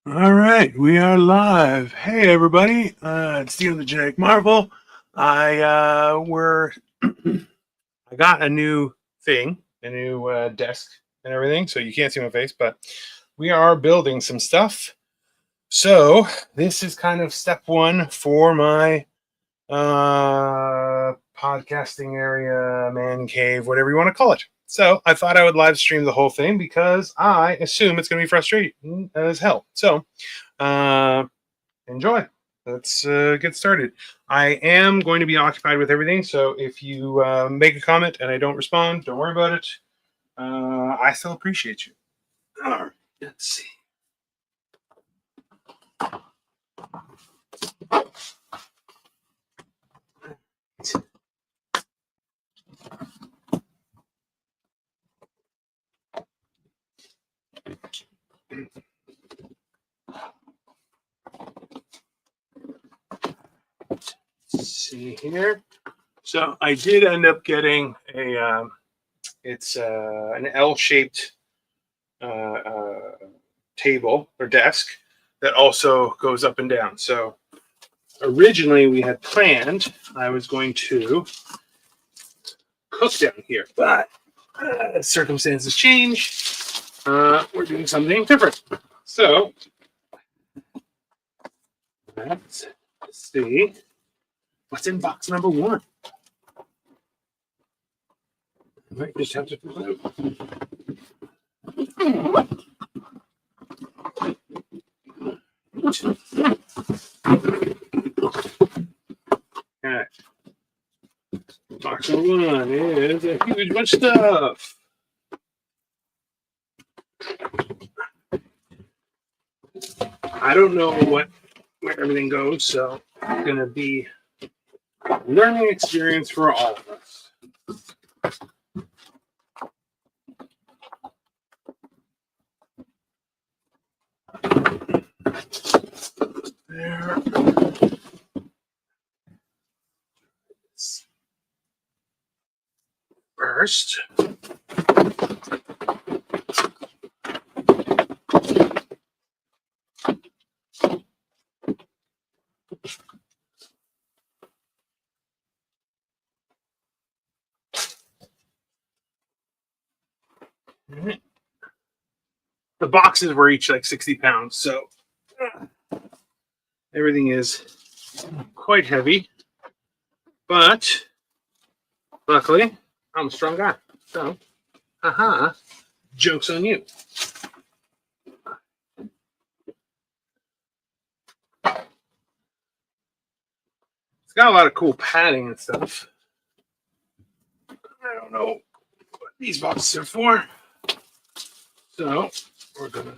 All right, we are live. Hey, everybody! It's Steven the Genetic Marvel. I got a new thing, a new desk and everything, so you can't see my face, but we are building some stuff. So this is kind of step one for my podcasting area, man cave, whatever you want to call it. So I thought I would live stream the whole thing because I assume it's going to be frustrating as hell. So uh, enjoy. Let's get started. I am going to be occupied with everything, so if you make a comment and I don't respond, don't worry about it. I still appreciate you. All right, let's see. Let's see here. So I did end up getting a. It's an L-shaped uh, uh, table or desk that also goes up and down. So originally we had planned I was going to cook down here, but circumstances change. We're doing something different. So let's see what's in box number one. I might just have to pull it out. Okay. Box number one is a huge bunch of stuff. I don't know where everything goes, so it's gonna be a learning experience for all of us. There. First. The boxes were each like 60 pounds, so everything is quite heavy. But luckily, I'm a strong guy. So, joke's on you. It's got a lot of cool padding and stuff. I don't know what these boxes are for. So, we're going to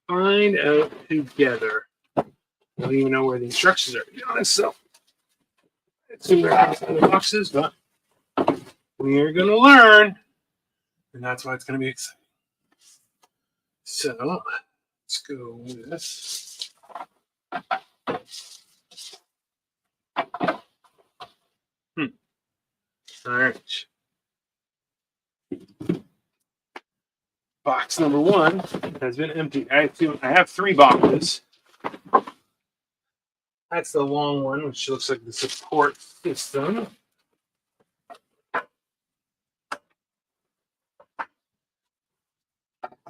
find out together. I don't even know where the instructions are, to be honest. So, I assume they're outside the boxes, but we are going to learn. And that's why it's going to be exciting. So, let's go with this. All right. Box number one has been emptied. I have three boxes. That's the long one, which looks like the support system.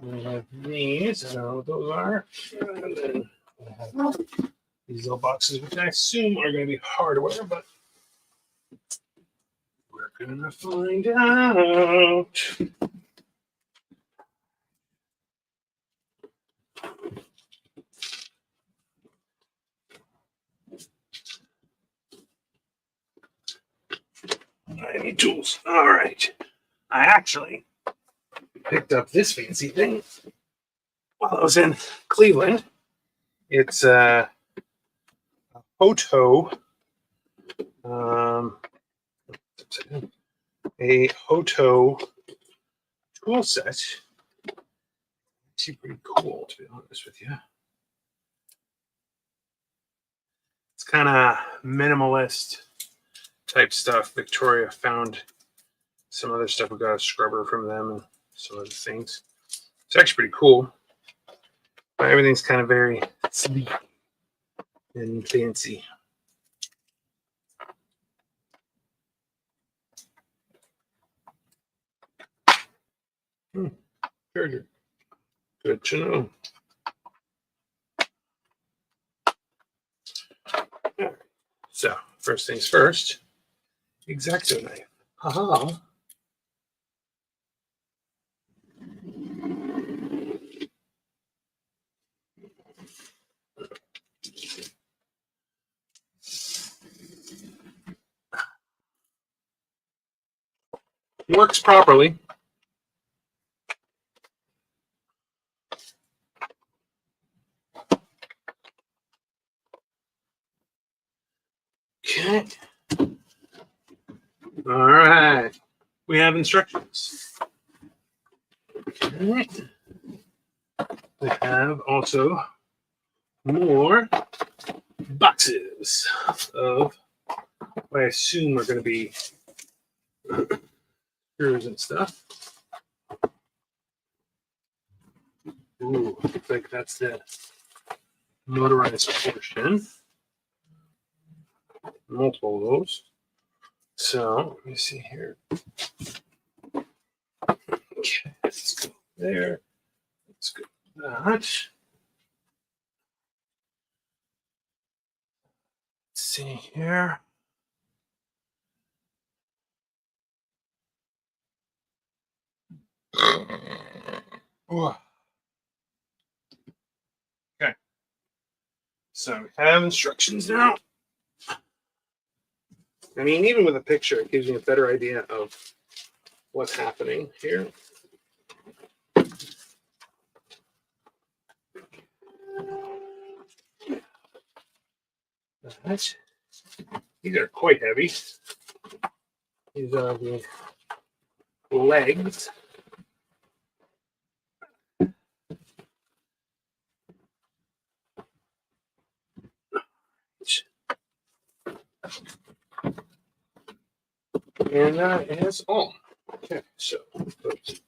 We have these. I don't know what those are. And then I have these little boxes, which I assume are going to be hardware, but we're going to find out. I need tools. All right. I actually picked up this fancy thing while I was in Cleveland. It's a Hoto, a Hoto tool set. Actually, pretty cool, to be honest with you. It's kind of minimalist type stuff. Victoria found some other stuff. We got a scrubber from them and some other things. It's actually pretty cool. But everything's kind of very sleek and fancy. Charger. Good to know. So, first things first, X-Acto knife. Haha. Works properly. Okay. All right. We have instructions. Okay. We have also more boxes of what I assume are going to be screws and stuff. Ooh, looks like that's the motorized portion. Multiple of those. So let me see here. Okay, let's go there. Let's go that. Let's see here. Ooh. Okay. So we have instructions now. I mean, even with a picture, it gives me a better idea of what's happening here. Right. These are quite heavy. These are the legs. And that is all. Okay, so put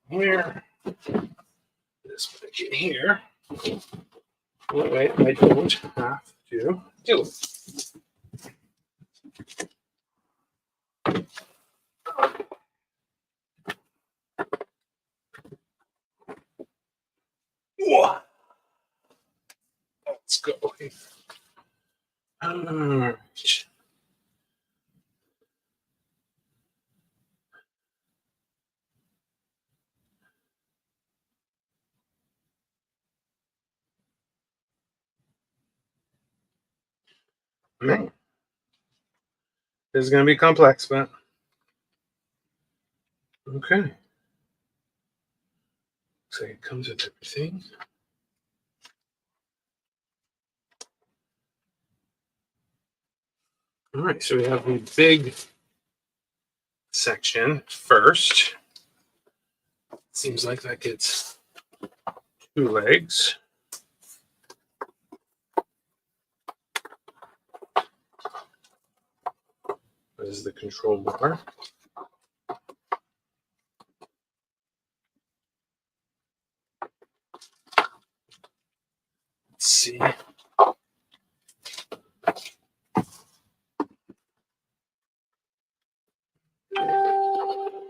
here, this back in here. That way I don't have to do it. Whoa. Let's go. All right. Man, this is going to be complex, but okay. So it comes with everything. All right, so we have the big section first. Seems like that gets 2 legs. This is the control bar. Let's see.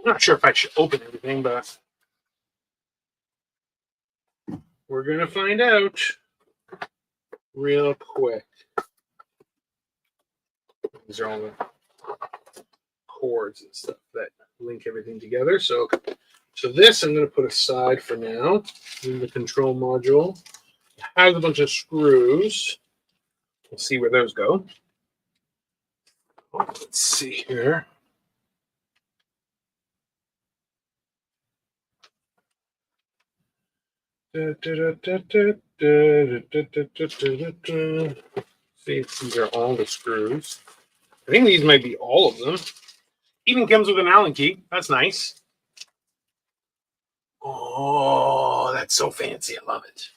Not sure if I should open everything, but we're going to find out real quick. These are all the cords and stuff that link everything together. So this I'm going to put aside for now. In the control module, it has a bunch of screws. We'll see where those go. Let's see here. See if these are all the screws. I think these might be all of them. Even comes with an Allen key. That's nice. Oh, that's so fancy. I love it.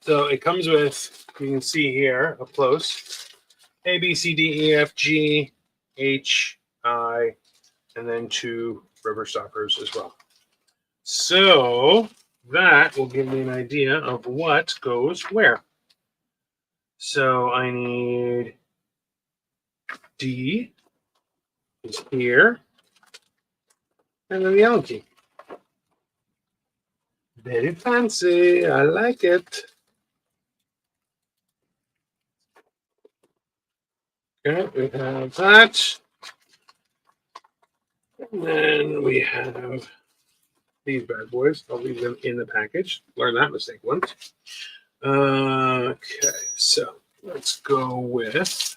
So it comes with, you can see here up close, A, B, C, D, E, F, G, H, I, and then 2 rubber stoppers as well. So that will give me an idea of what goes where. So I need D is here, and then the Allen key. Very fancy. I like it. Okay, we have that. And then we have these bad boys. I'll leave them in the package. Learn that mistake once. Okay, so let's go with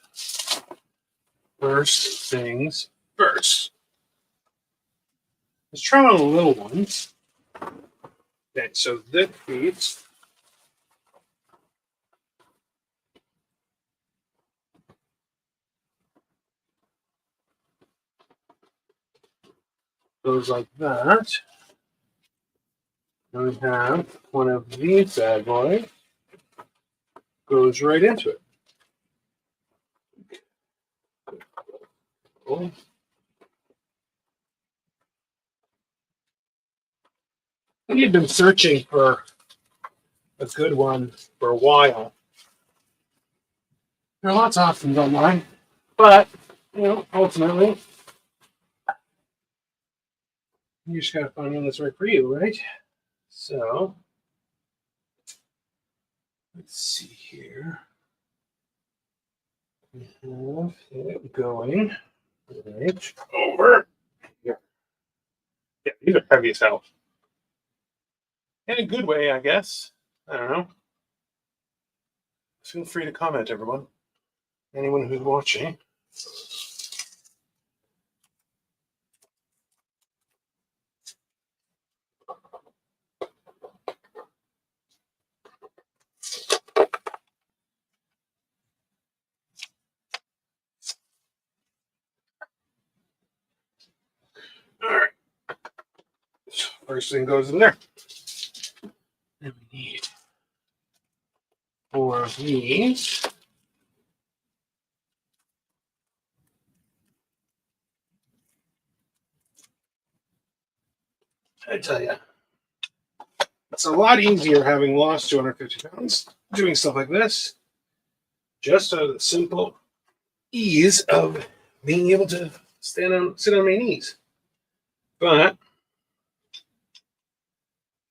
first things first. Let's try on the little ones. Okay, so this piece goes like that. And we have one of these bad boys goes right into it. Cool. We've been searching for a good one for a while. There are lots of options online, but ultimately, you just gotta find one that's right for you, right? So let's see here. We have it going right over here. Yeah, these are heavy as hell. In a good way, I guess. I don't know. Feel free to comment, everyone. Anyone who's watching. All right. So first thing goes in there. Then we need 4 of these. I tell you, it's a lot easier having lost 250 pounds doing stuff like this, just out of the simple ease of being able to sit on my knees. But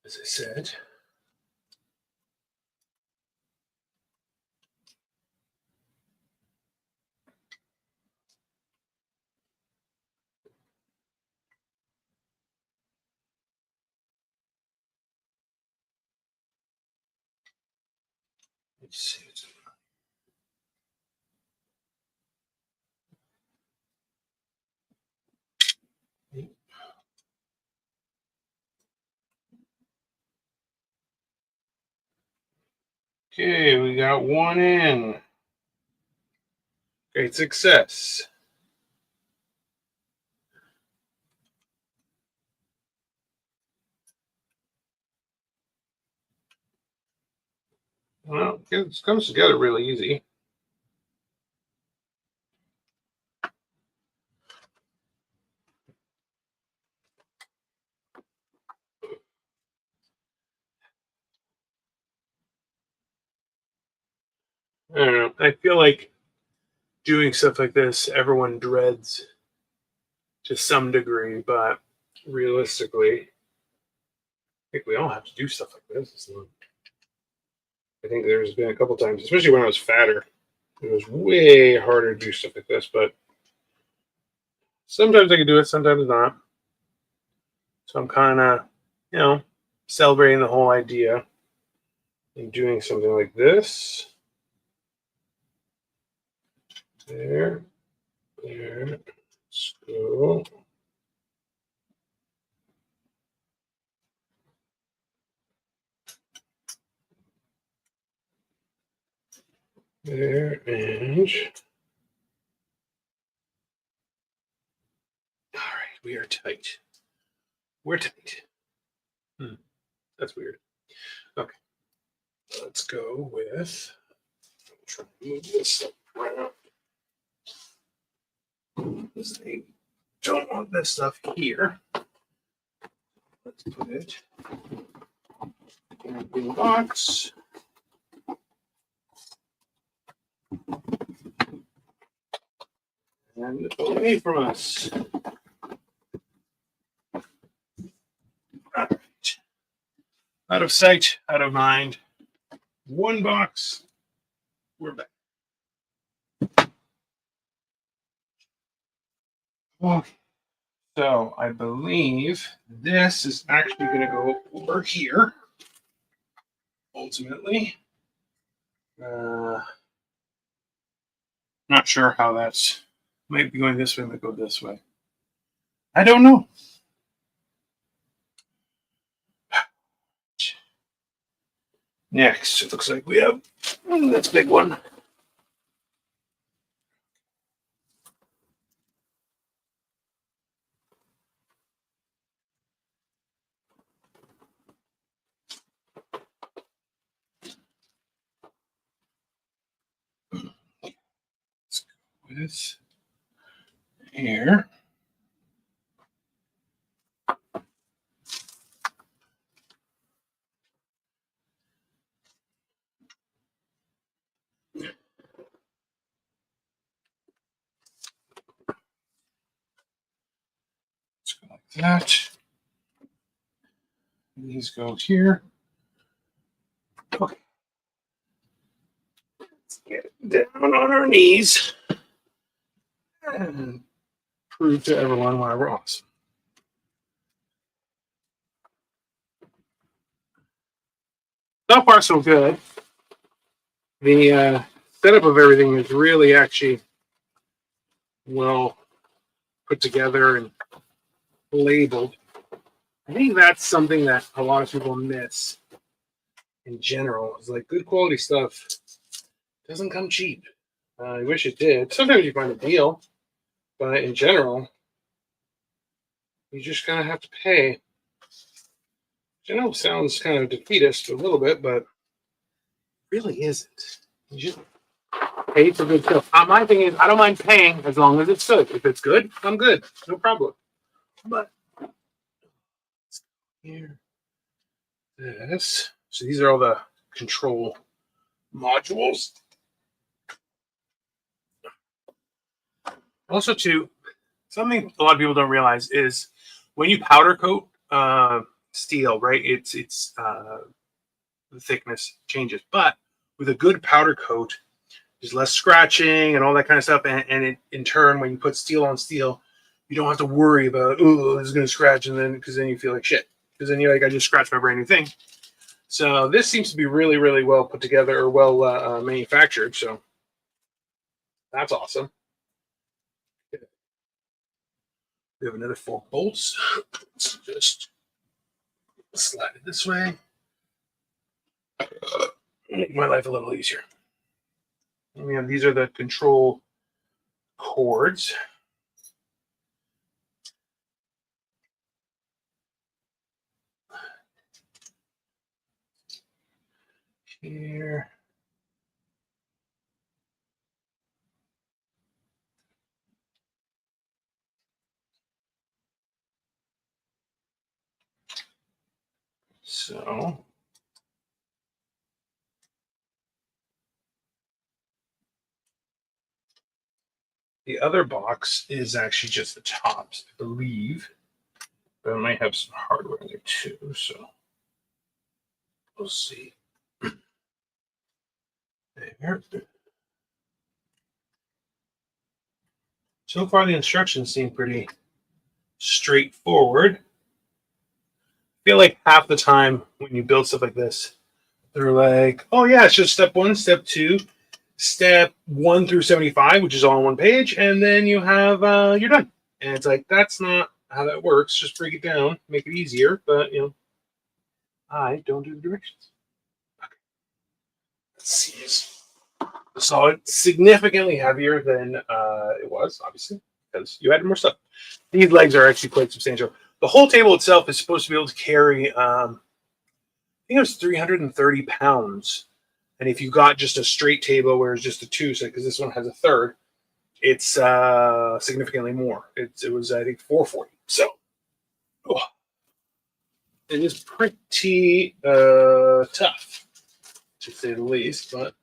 as I said, let's see. Okay, we got one in. Great success. Well, it comes together really easy. I don't know. I feel like doing stuff like this, everyone dreads to some degree, but realistically, I think we all have to do stuff like this. So I think there's been a couple times, especially when I was fatter, it was way harder to do stuff like this, but sometimes I can do it, sometimes not. So I'm kind of, celebrating the whole idea and doing something like this. There, let's go. There, and all right, we are tight. We're tight. That's weird. Okay, let's go with. Try to move this around. I don't want this stuff here. Let's put it Empty box. And away from us. All right. Out of sight, out of mind. One box. We're back. Okay. So I believe this is actually going to go over here. Ultimately. Not sure how that's. Might be going this way, might go this way. I don't know. Next, it looks like we have this big one. Let's go with here. Let's go like that. These go here. Okay. Let's get down on our knees and prove to everyone why we're awesome. So far, so good. The setup of everything is really actually well put together and labeled. I think that's something that a lot of people miss in general. It's like good quality stuff doesn't come cheap. I wish it did. Sometimes you find a deal, but in general, you just kind of have to pay. Which I know sounds kind of defeatist a little bit, but it really isn't. You just pay for good stuff. My thing is, I don't mind paying as long as it's good. If it's good, I'm good. No problem. But here, this. So these are all the control modules. Also, too, something a lot of people don't realize is when you powder coat steel, right? It's the thickness changes, but with a good powder coat, there's less scratching and all that kind of stuff. And it, in turn, when you put steel on steel, you don't have to worry about, oh, this is going to scratch, and then because then you feel like shit. Because then you're like, I just scratched my brand new thing. So this seems to be really, really well put together or well manufactured. So that's awesome. We have another 4 bolts. Let's just slide it this way. Make my life a little easier. And we have these are the control cords. Here. So the other box is actually just the tops, I believe. But it might have some hardware in there too, so we'll see. There. So far, the instructions seem pretty straightforward. I feel like half the time when you build stuff like this, they're like, oh yeah, it's just step 1, step 2, step 1 through 75, which is all on one page, and then you have you're done. And it's like that's not how that works. Just break it down, make it easier. But you know, I don't do the directions. Okay. Let's see. So it's significantly heavier than it was, obviously, because you added more stuff. These legs are actually quite substantial. The whole table itself is supposed to be able to carry, I think it was 330 pounds. And if you got just a straight table where it's just a 2, so because this one has a third, it's significantly more. It was, I think, 440. So, oh. it is pretty tough, to say the least, but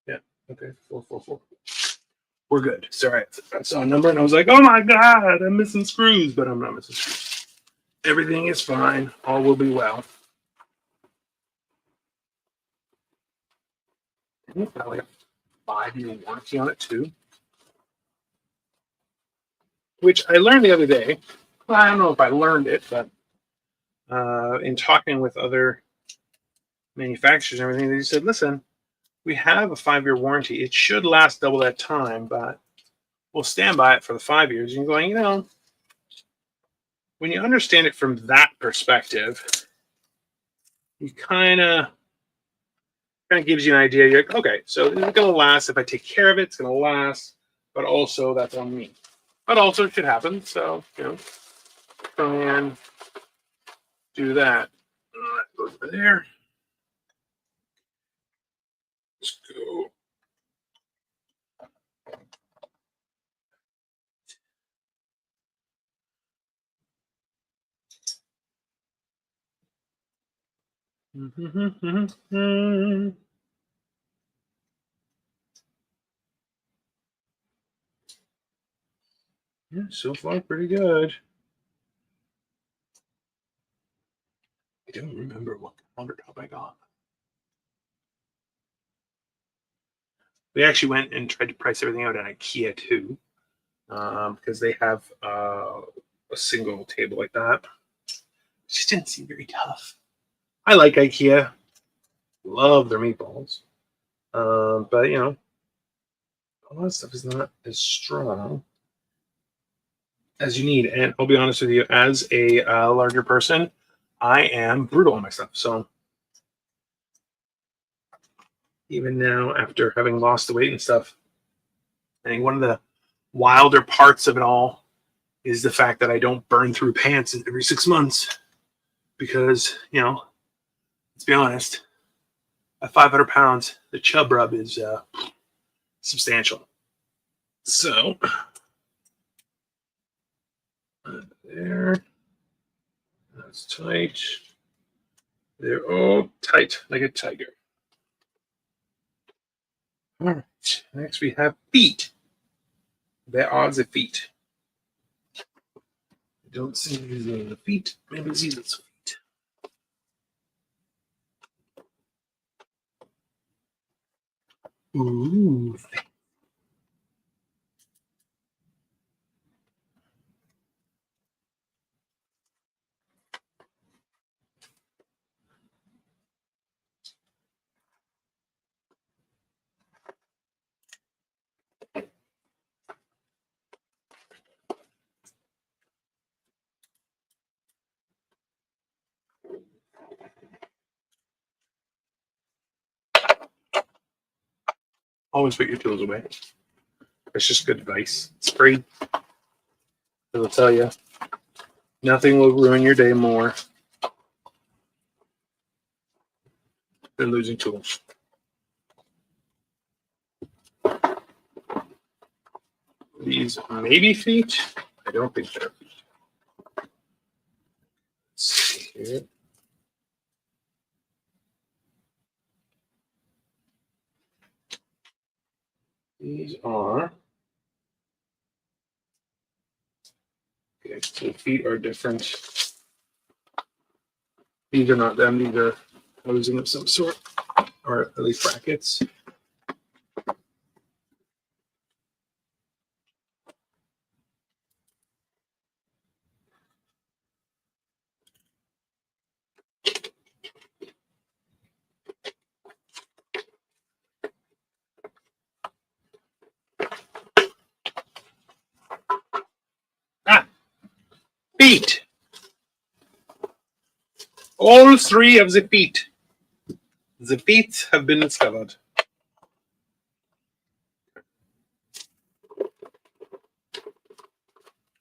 yeah, okay, 444. We're good. Sorry, I saw a number and I was like, oh my god, I'm missing screws, but I'm not missing screws. Everything is fine. All will be well. It's got like a 5-year warranty on it too, which I learned the other day. Well, I don't know if I learned it, but in talking with other manufacturers and everything, they said, listen, we have a 5-year warranty. It should last double that time, but we'll stand by it for the 5 years. And you're going, when you understand it from that perspective, you kind of gives you an idea. You're like, okay, so it's going to last. If I take care of it, it's going to last. But also, that's on me. But also, it should happen. So, try and do that. That goes over there. Let's go. Yeah, so far pretty good. I don't remember what countertop I got. We actually went and tried to price everything out at IKEA too, because they have a single table like that. It just didn't seem very tough. I like IKEA. Love their meatballs. But a lot of stuff is not as strong as you need. And I'll be honest with you, as a larger person, I am brutal on my stuff. So even now, after having lost the weight and stuff, I think one of the wilder parts of it all is the fact that I don't burn through pants every 6 months because, let's be honest, at 500 pounds, the chub rub is substantial. So there, that's tight. They're all tight like a tiger. All right, next we have feet. There are the feet. I don't see these are the feet. Maybe these are the feet. Ooh. Always put your tools away. It's just good advice. It's free. It'll tell you nothing will ruin your day more than losing tools. These maybe feet. I don't think they're feet. Let's see here. These are. Okay, so feet are different. These are not them. These are housing of some sort, or at least brackets. Feet. All three of the feet. The feet have been discovered.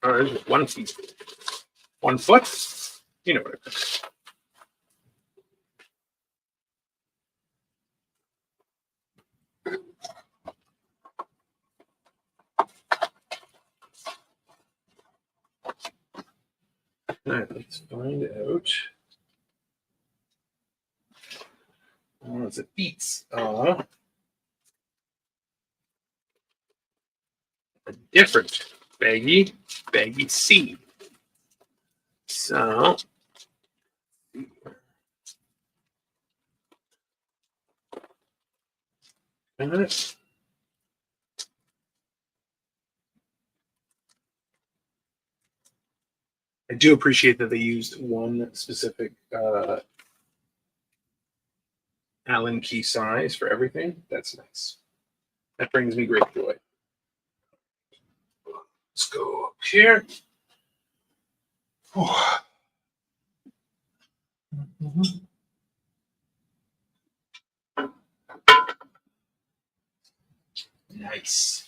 Or is it 1 feet? 1 foot? You know what it is. All right, let's find out. It's a Beats. A different baggy C. So, got it. I do appreciate that they used one specific Allen key size for everything. That's nice. That brings me great joy. Let's go up here. Nice.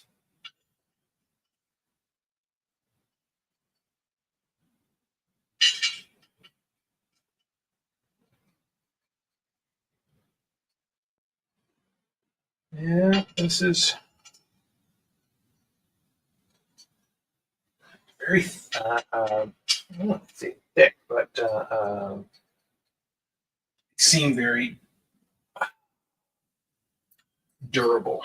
Yeah, this is very, I don't want to say thick, but seem very durable.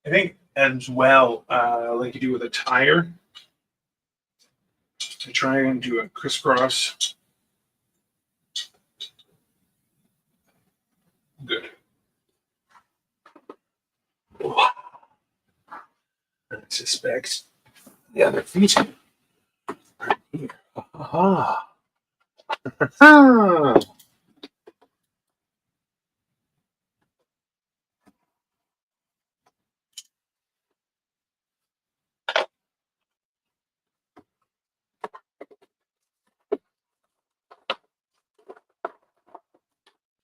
I think as well, like you do with a tire, to try and do a crisscross. Good. I suspect the other feet are here. Ah. Ah.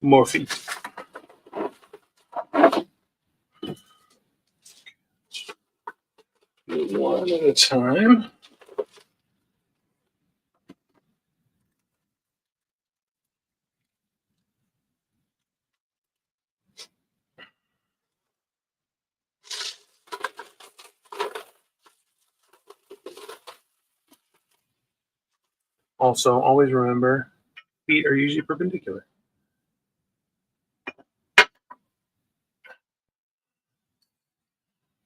More feet. One at a time. Also, always remember, feet are usually perpendicular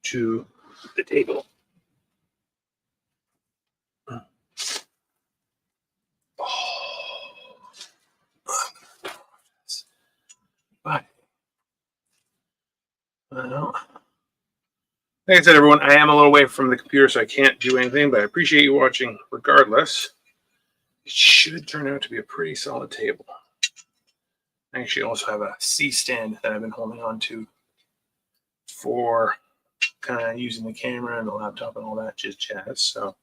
to the table. But, well, like I said, everyone, I am a little away from the computer, so I can't do anything, but I appreciate you watching regardless. It should turn out to be a pretty solid table. I actually also have a C stand that I've been holding on to for kind of using the camera and the laptop and all that jazz. So,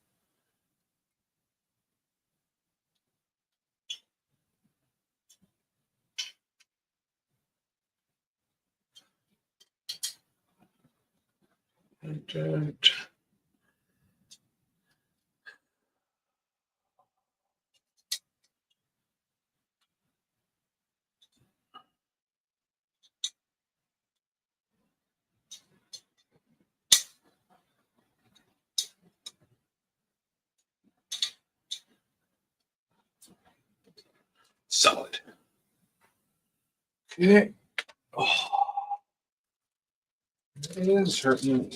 solid. Okay. Oh, it is hurting.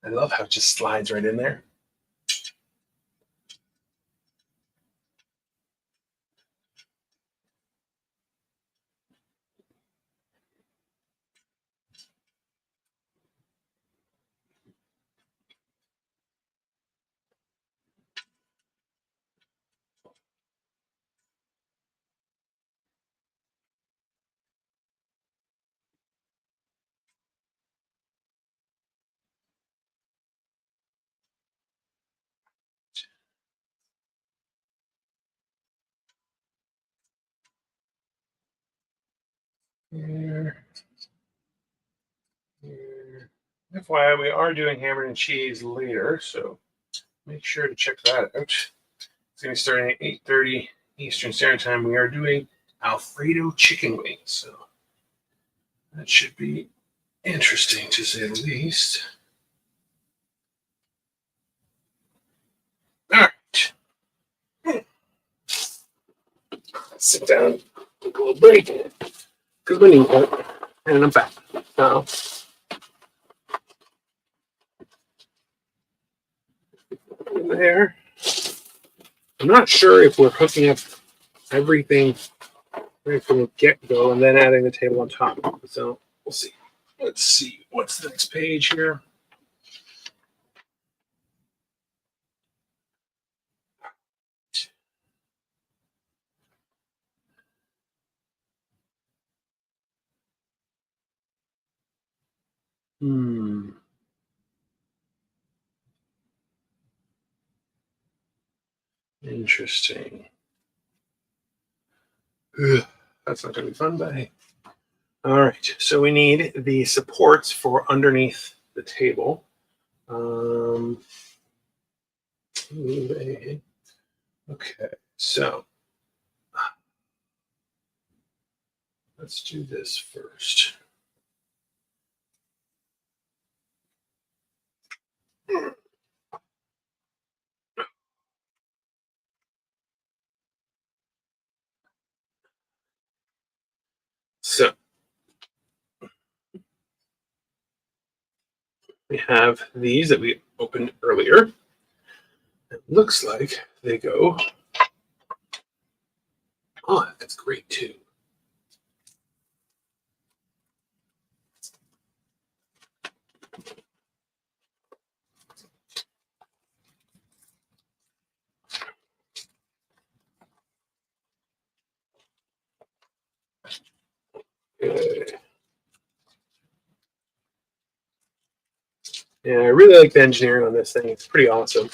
I love how it just slides right in there. Here. Here. FYI, we are doing hammered and cheese later, so make sure to check that out. It's going to be starting at 8:30 Eastern Standard Time. We are doing Alfredo chicken wings, so that should be interesting to say the least. All right. Let's sit down, take a little break, because we need that, and I'm back. So, in there. I'm not sure if we're hooking up everything right from the get-go and then adding the table on top. So we'll see. Let's see. What's the next page here? Interesting. Ugh, that's not going to be fun, but hey. All right. So we need the supports for underneath the table. Okay. So let's do this first. So we have these that we opened earlier. It looks like they go. Oh, that's great too. Good. Yeah, I really like the engineering on this thing. It's pretty awesome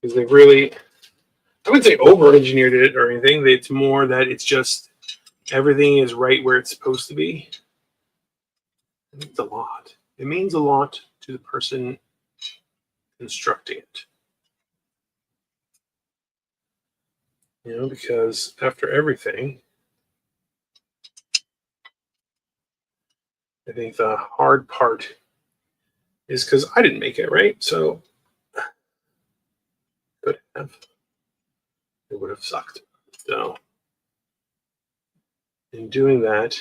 because they really, I wouldn't say over-engineered it or anything. It's more that it's just everything is right where it's supposed to be. It means a lot. It means a lot to the person constructing it. You know, because after everything, I think the hard part is because I didn't make it, right? So could have. It would have sucked. So in doing that,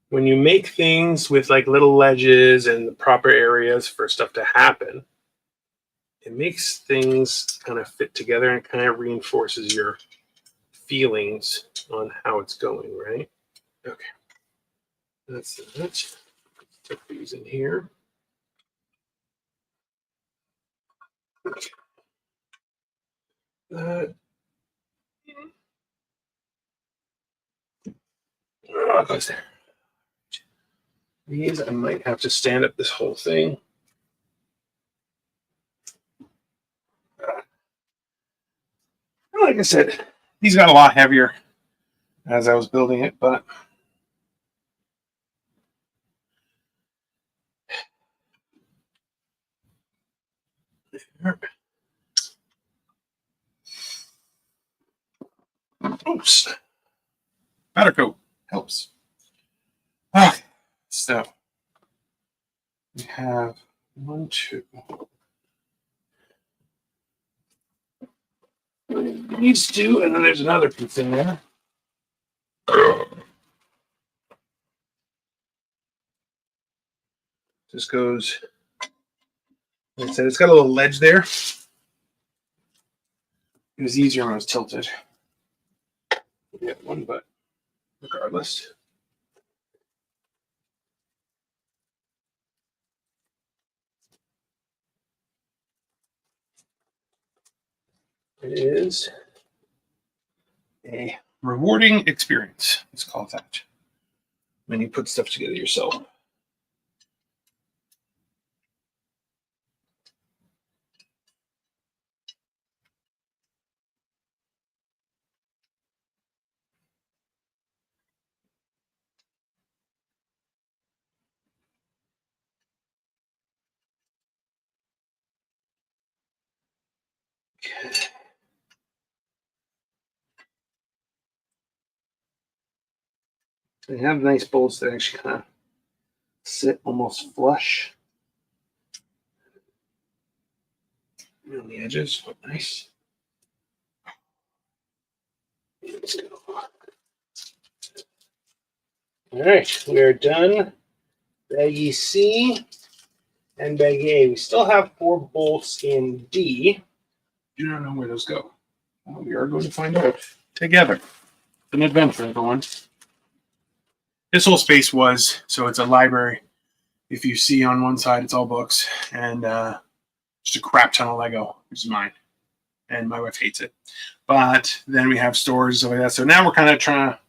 when you make things with like little ledges and the proper areas for stuff to happen, it makes things kind of fit together and kind of reinforces your feelings on how it's going, right? Okay. That's that. Put these in here. Okay. That. Oh, it goes there. These, I might have to stand up this whole thing. Like I said, these got a lot heavier as I was building it, but oops, powder coat helps. Okay, so we have 1, 2. Needs to, and then there's another piece in there. Just goes. Like I said, it's got a little ledge there. It was easier when I was tilted. Yeah, one, but regardless. It is a rewarding experience. Let's call it that. When you put stuff together yourself. Okay. They have nice bolts that actually kind of sit almost flush on the edges. Nice. Let's go. All right, we are done. Baggie C and baggie A. We still have 4 bolts in D. Do not know where those go. Well, we are going to find out together. It's an adventure, everyone. This whole space was, so it's a library. If you see on one side, it's all books and just a crap ton of Lego, which is mine. And my wife hates it. But then we have stores and stuff like that. So now we're kind of trying to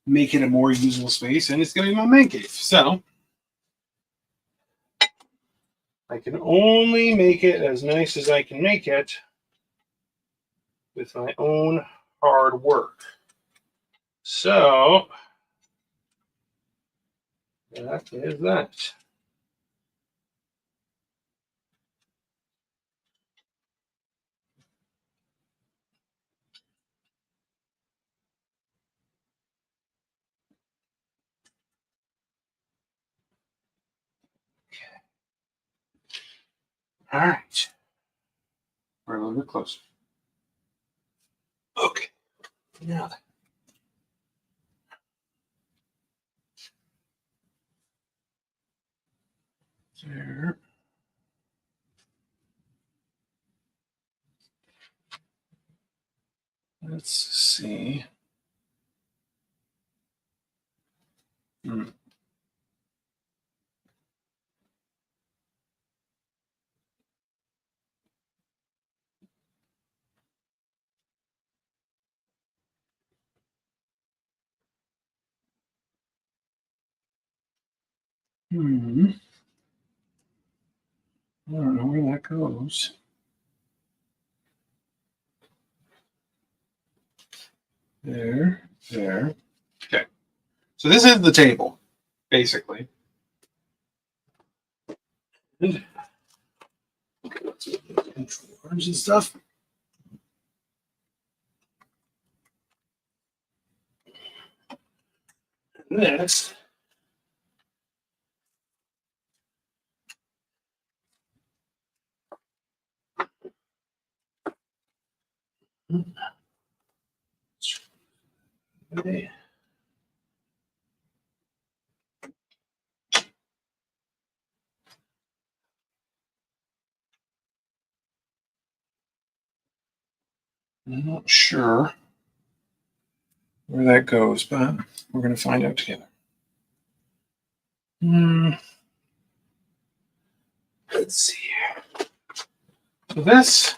make it a more usable space, and it's going to be my man cave. So I can only make it as nice as I can make it with my own hard work. So that is that. All right. We're a little bit closer. Okay. Now then. There. Let's see. Hmm. I don't know where that goes. There. Okay. So this is the table, basically. And controllers and stuff. And this okay. I'm not sure where that goes, but we're going to find out together. Let's see. So this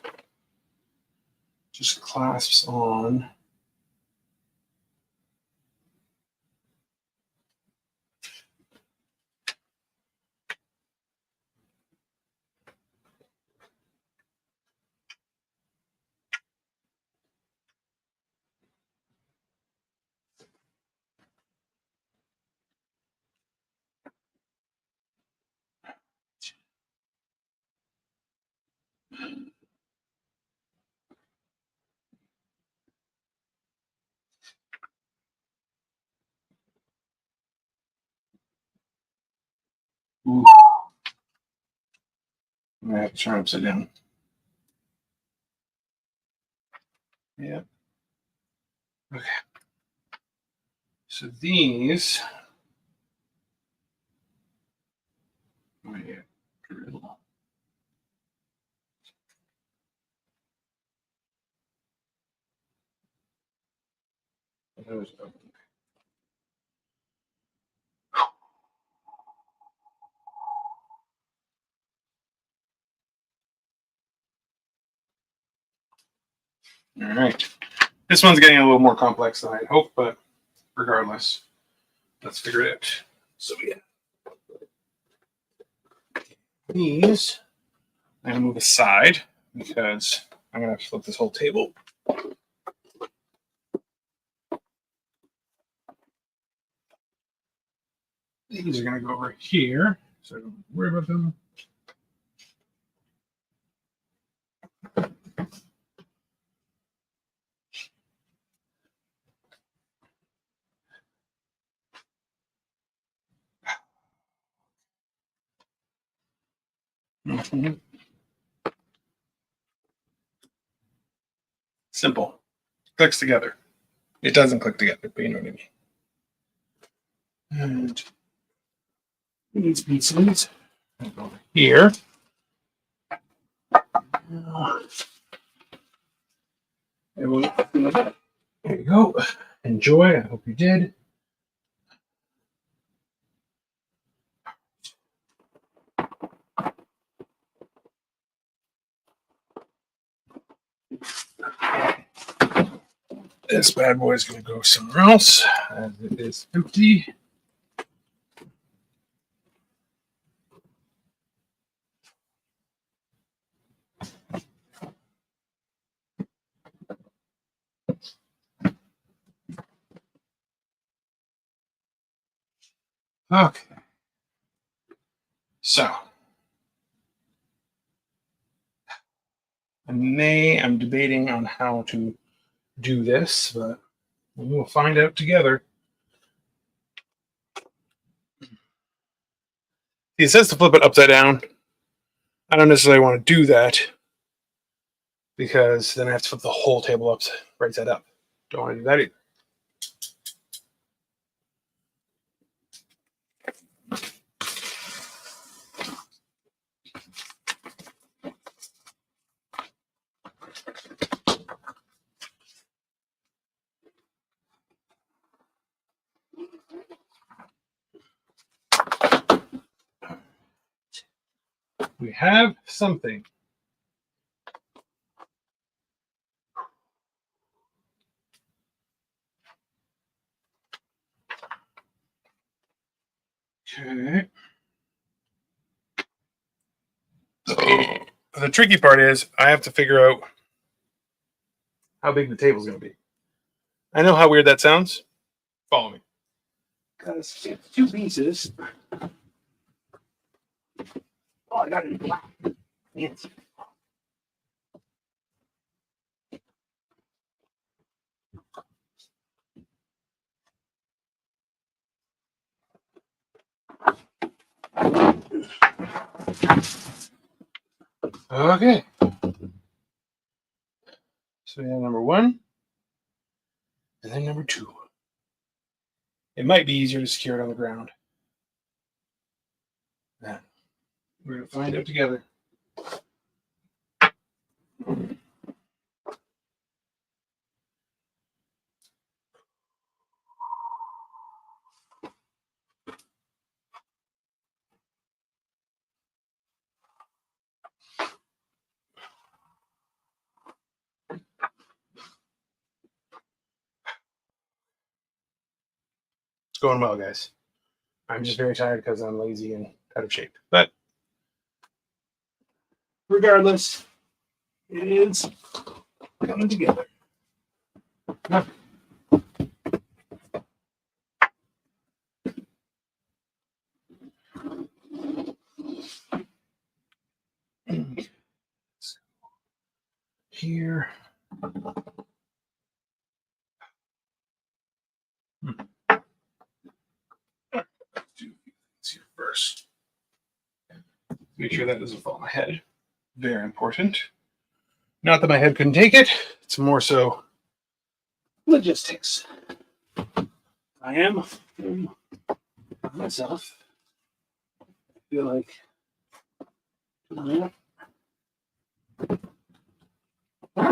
just clasps on. Ooh. I'm going to have to turn upside down. Yeah. Okay. So these. Oh, yeah. Drill. Those open. All right. This one's getting a little more complex than I'd hoped, but regardless, let's figure it out. So yeah. These I'm going to move aside because I'm going to have to flip this whole table. These are going to go over here, so don't worry about them. Mhm. Simple. Clicks together. It doesn't click together, but you know what I mean. And these pieces over here. There you go. Enjoy. I hope you did. This bad boy is going to go somewhere else, as it is empty. Okay. So, I'm debating on how to do this, but we will find out together. It says to flip it upside down. I don't necessarily want to do that because then I have to flip the whole table up right side up. Don't want to do that either. We have something. Okay. The tricky part is I have to figure out how big the table's going to be. I know how weird that sounds. Follow me. Because it's two pieces. Oh, I got it in black. Fancy. Okay. So we have number one, and then number two. It might be easier to secure it on the ground. Then we're going to find out together. It's going well, guys. I'm just very tired because I'm lazy and out of shape. But regardless, it is coming together. Here. Do things here first. Make sure that doesn't fall on my head. Very important. Not that my head couldn't take it. It's more so logistics. I am myself. I feel like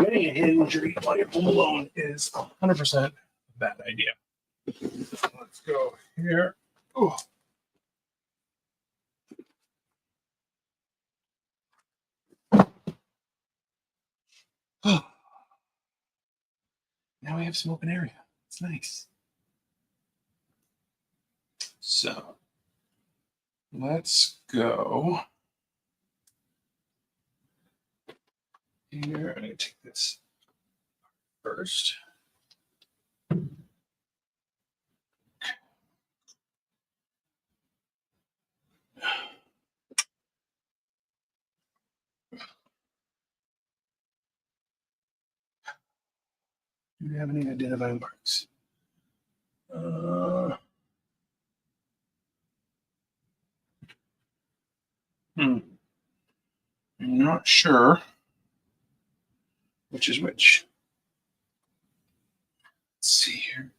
getting a head injury while you're home alone is 100% a bad idea. Let's go here. Oh. Now we have some open area. It's nice. So let's go here. I'm going to take this first. Do you have any identifying marks? Hmm. I'm not sure which is which. Let's see here.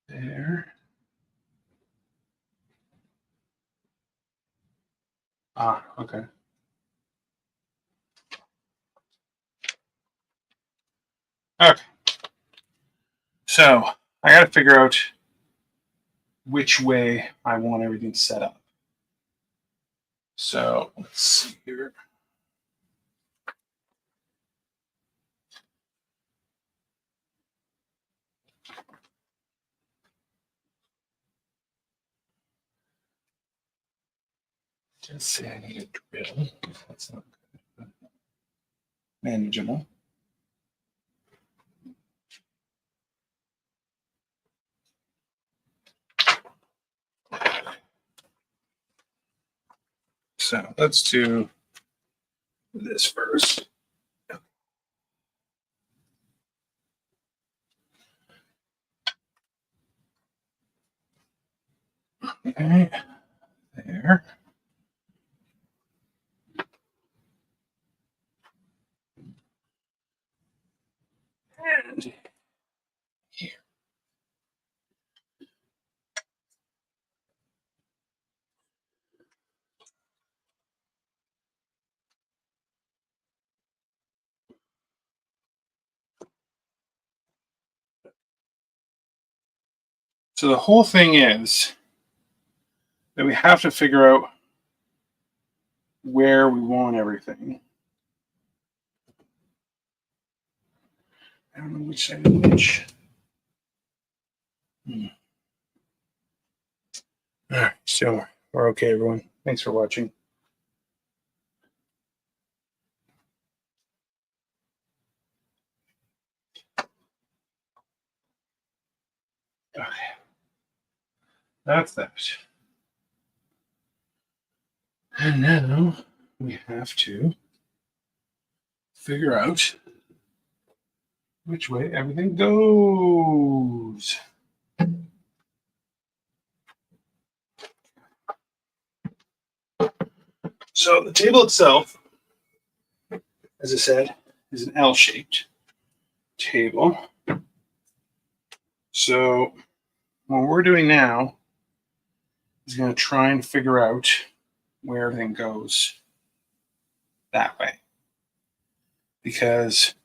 There. Ah, okay. Okay. So I got to figure out which way I want everything set up. So let's see here. Just say I need a drill. That's not good. Manageable. So let's do this first. Okay, there. And here. So the whole thing is that we have to figure out where we want everything. I don't know which side of which. All right, so we're okay, everyone. Thanks for watching. Okay. That's that. And now we have to figure out which way everything goes. So the table itself, as I said, is an L-shaped table. So what we're doing now is going to try and figure out where everything goes that way. Because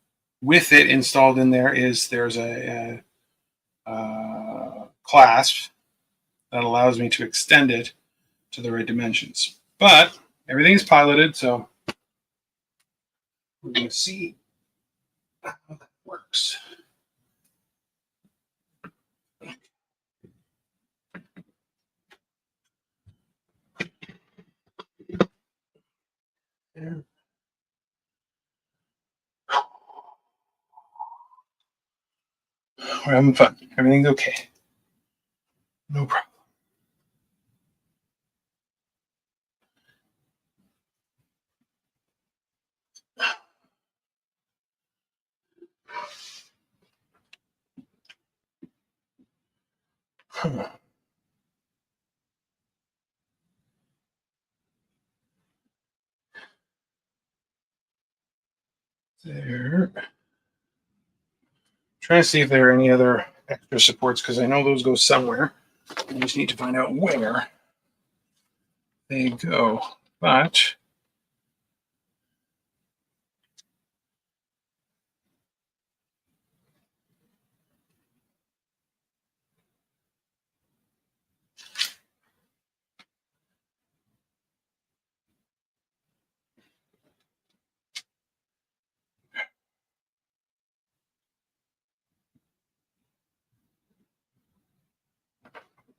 with it installed in there there's a clasp that allows me to extend it to the right dimensions. But everything's piloted, so we're going to see how that works. There. We're having fun. Everything's okay. No problem. There. Trying to see if there are any other extra supports because I know those go somewhere. I just need to find out where they go. But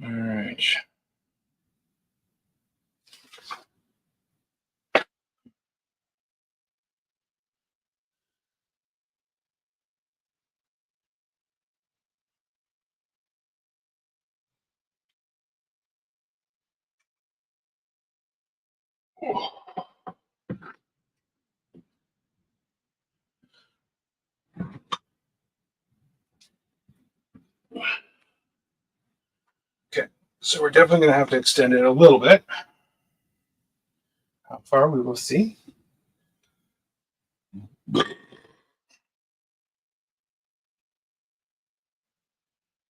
all right. So we're definitely going to have to extend it a little bit. How far we will see. But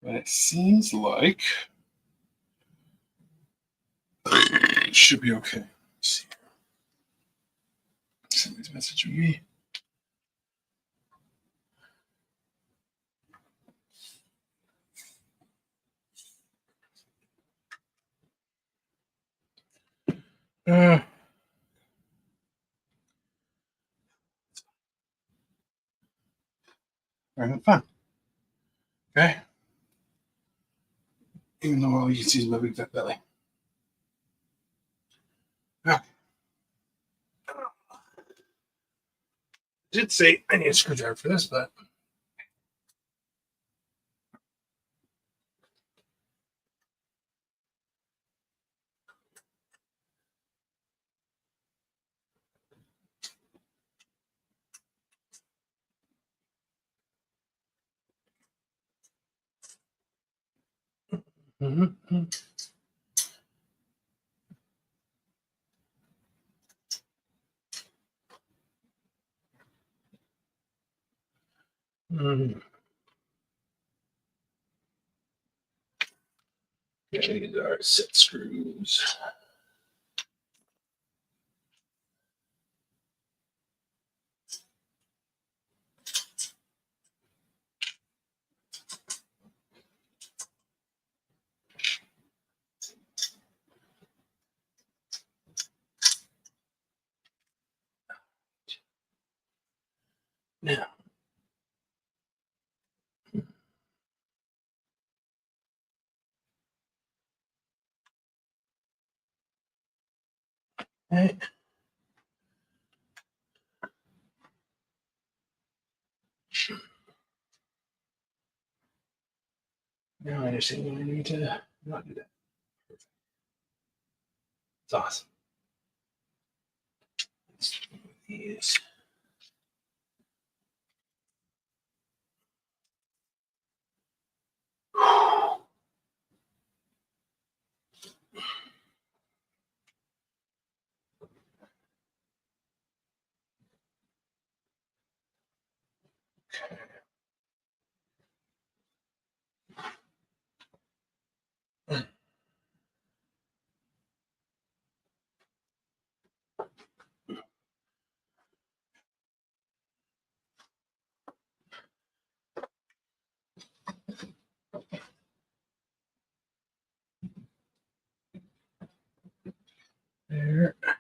it seems like it should be okay. Let's see. Somebody's messaging me. We're having fun. Okay. Even though all you can see is my big fat belly. Okay. I did say I need a screwdriver for this, but mm-hmm. Mm-hmm. These are set screws. Now, okay. Now I understand why I need to not do that. It's awesome. Let's do these. There. I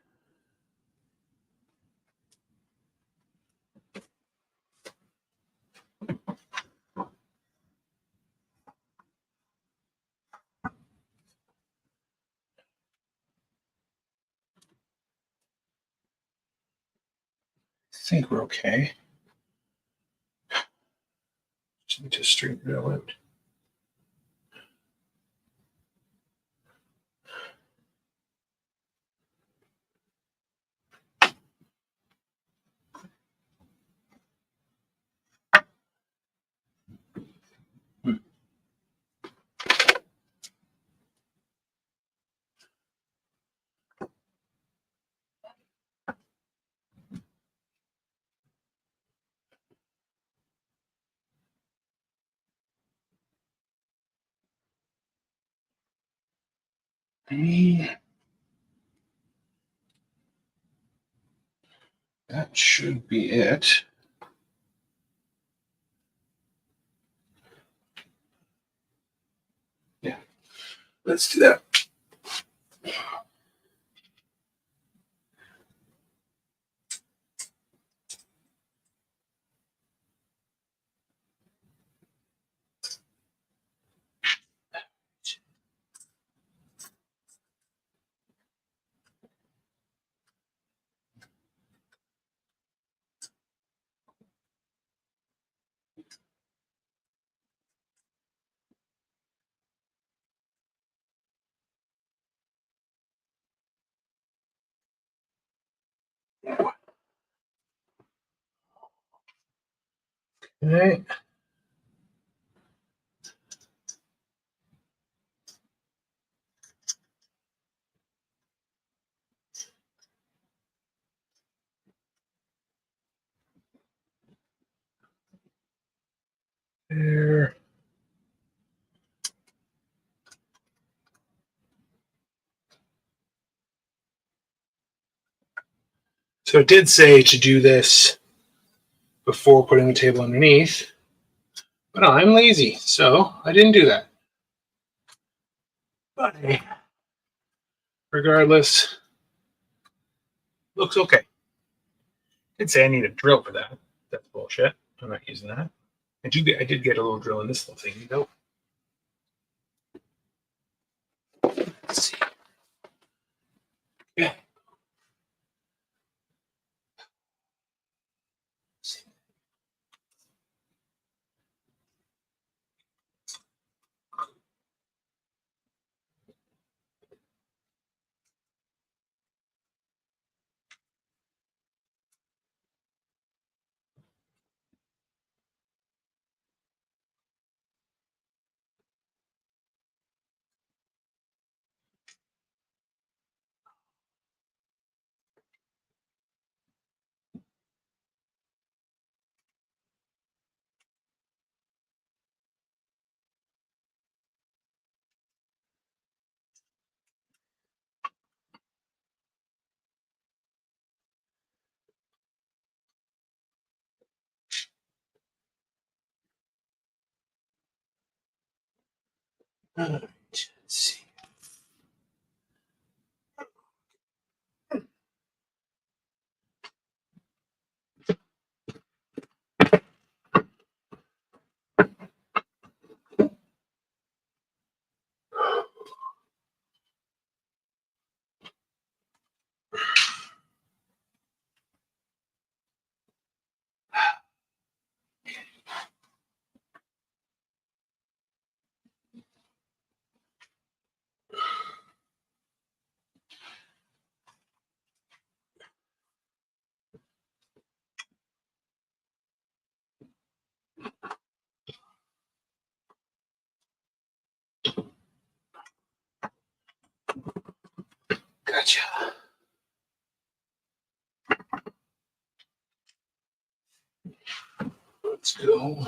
think we're okay. Just need to straighten it out. That should be it. Yeah, let's do that. Okay. So it did say to do this before putting the table underneath, but I'm lazy, so I didn't do that. But hey, regardless, looks okay. Did say I need a drill for that. That's bullshit. I'm not using that. I did get a little drill in this little thing, though. Let's see. Yeah. All right. Let's see. Gotcha. Let's go.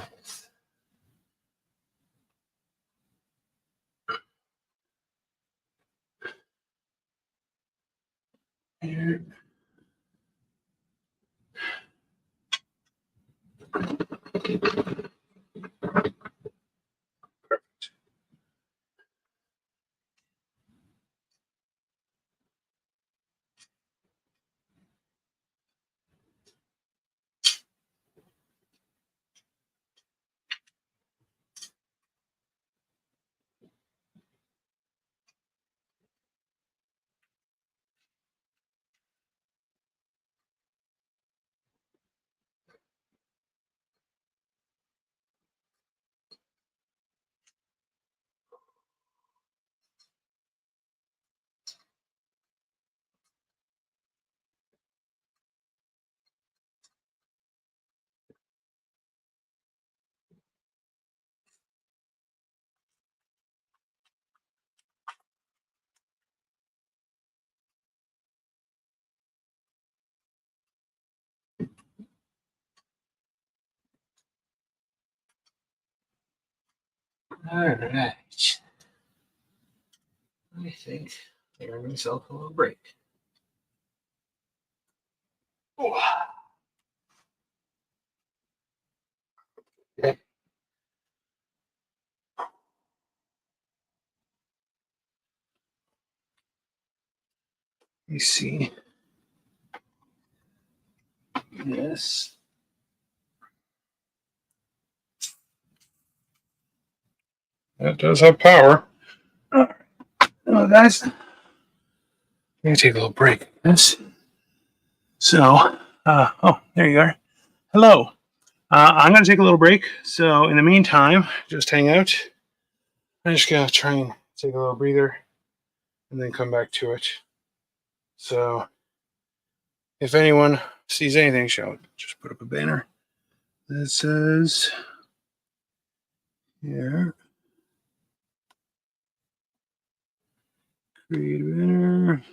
Here. All right. I think I earned myself a little break. Oh. Okay. Let me see. Yes. That does have power. All right. Well, guys, I'm going to take a little break. Yes. So, oh, there you are. Hello. I'm going to take a little break. So, in the meantime, just hang out. I'm just going to try and take a little breather and then come back to it. So, if anyone sees anything, shall just put up a banner that says here, create a banner.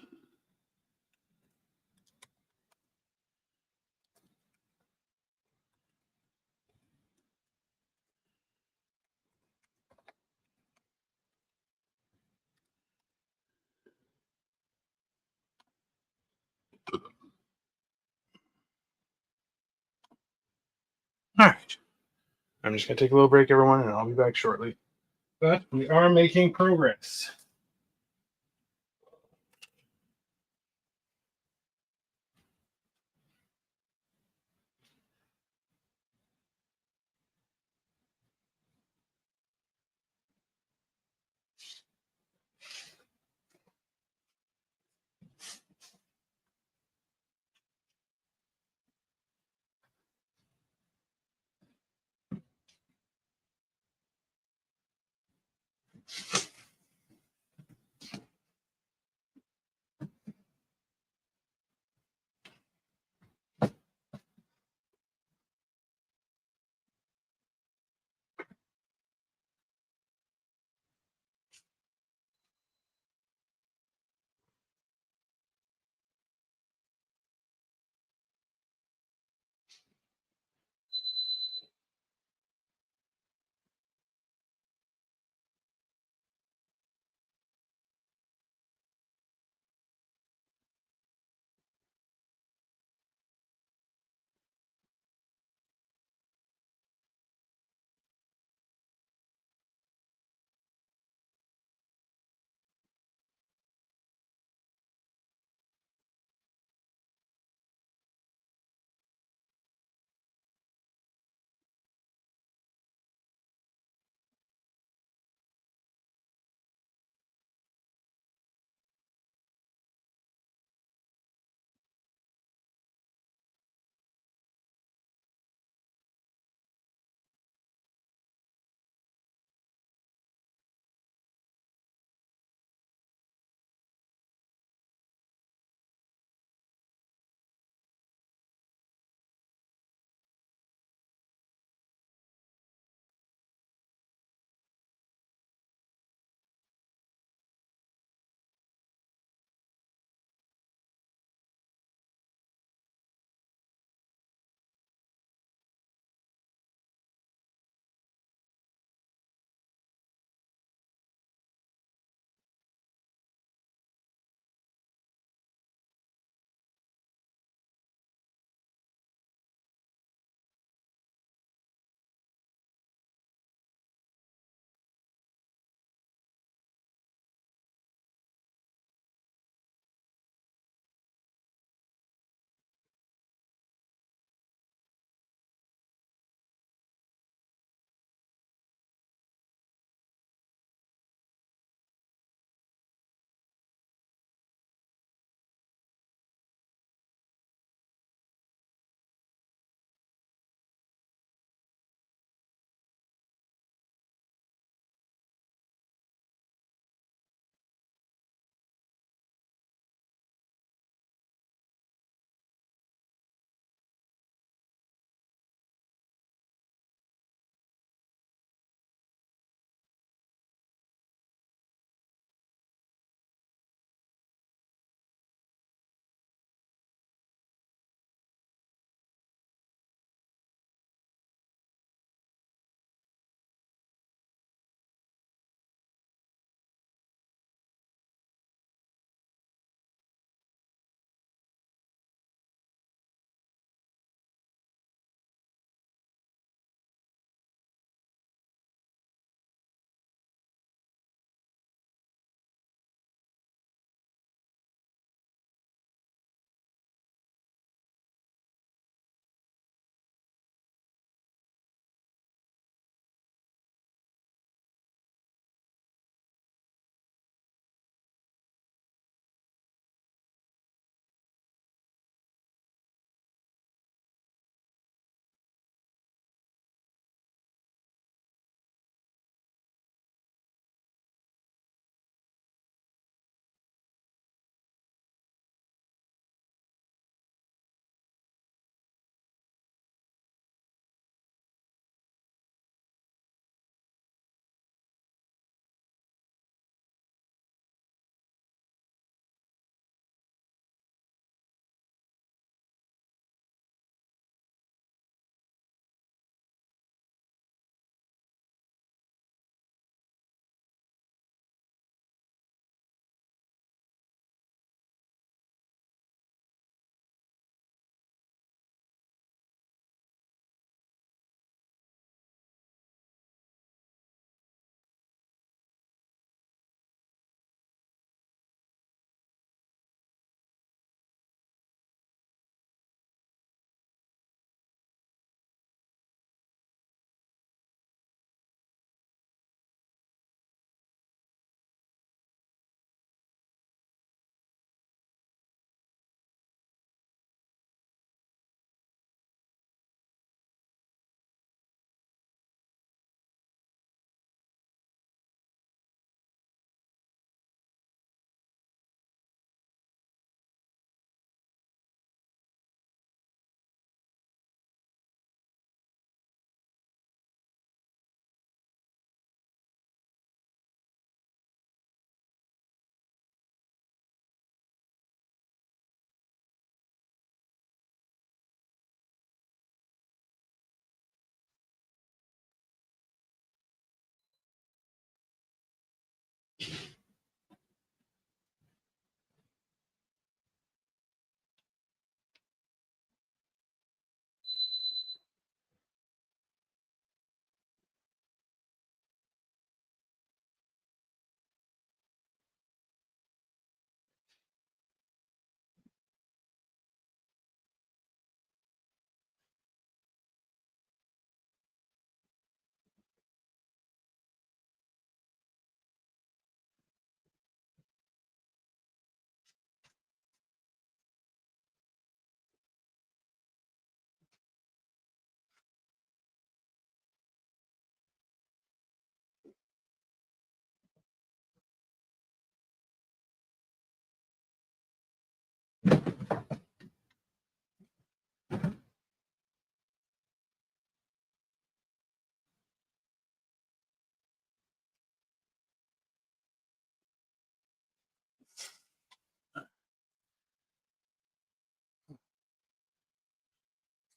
All right. I'm just going to take a little break, everyone, and I'll be back shortly. But we are making progress.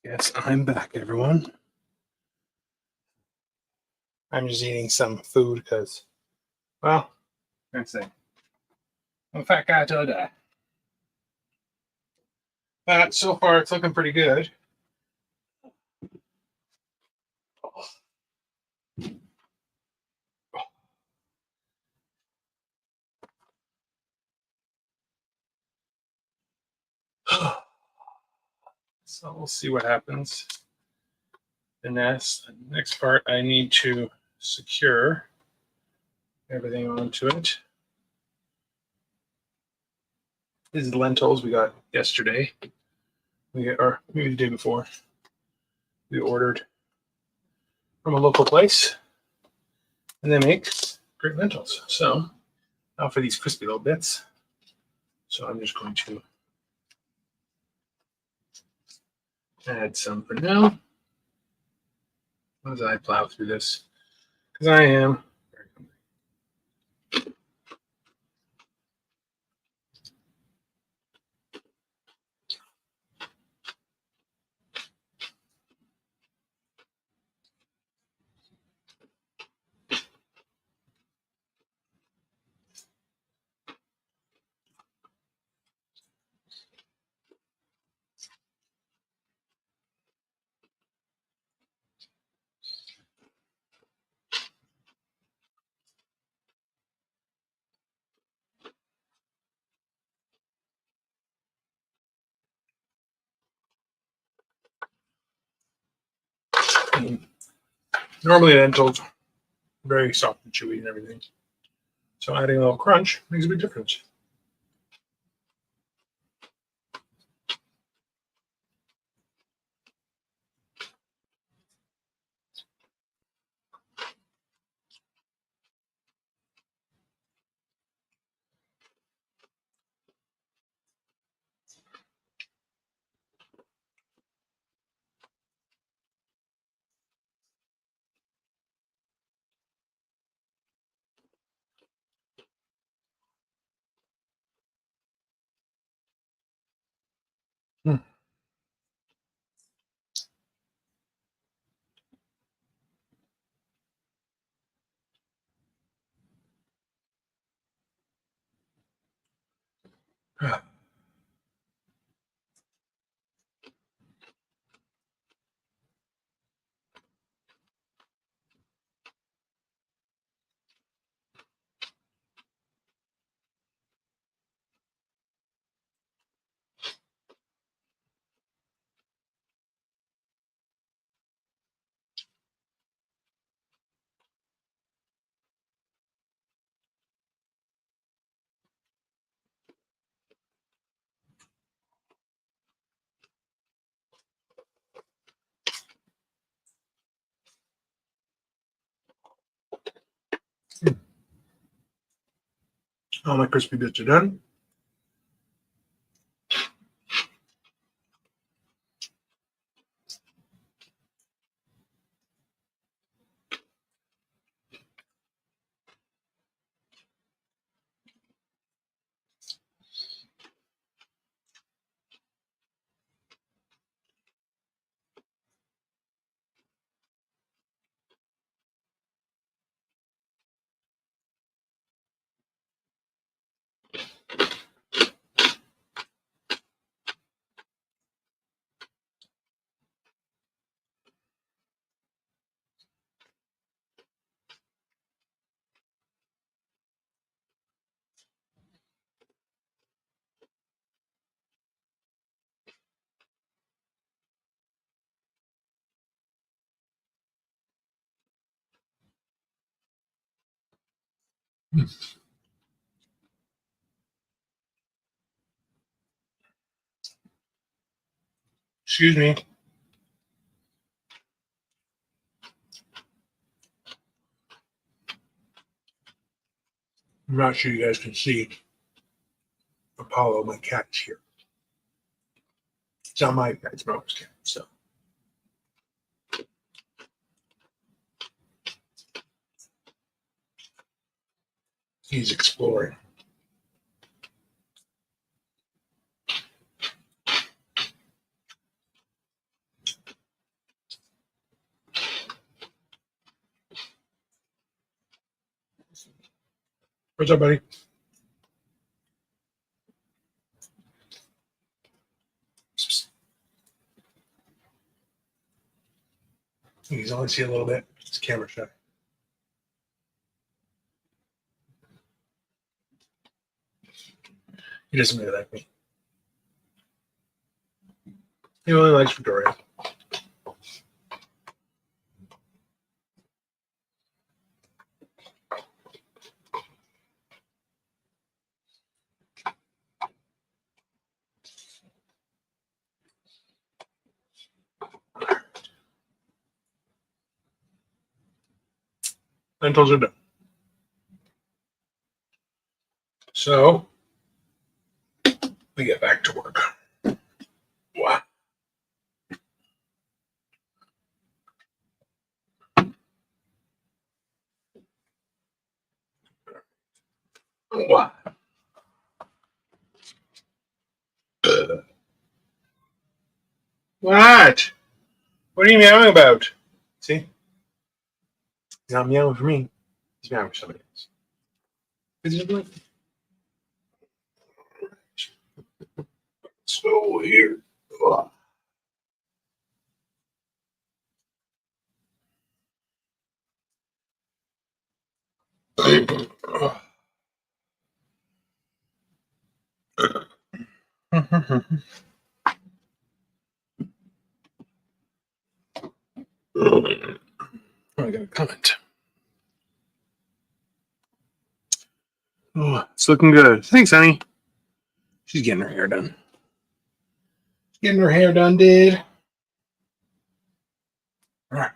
Yes, I'm back, everyone. I'm just eating some food because, well, let's say, I'm a fat guy till I die. But so far, it's looking pretty good. So we'll see what happens. The next part, I need to secure everything onto it. These are the lentils we got yesterday. Or maybe the day before. We ordered from a local place, and they make great lentils. So now for these crispy little bits. So I'm just going to add some for now as I plow through this, because I am very hungry. Normally lentils are very soft and chewy and everything. So adding a little crunch makes a big difference. Hmm. All my crispy bits are done. Excuse me. I'm not sure you guys can see Apollo, my cat's here. It's not my cat, it's Mama's cat. So he's exploring. What's up, buddy? You can only see a little bit. It's camera shy. He doesn't really like me. He only likes Victoria. Lentils are done. So we get back to work. Wow. What? What? What are you meowing about? See? He's not meowing for me. He's meowing for somebody else. So weird. Ugh. I got a comment. Oh, it's looking good. Thanks, honey. She's getting her hair done. Getting her hair done, dude. All right.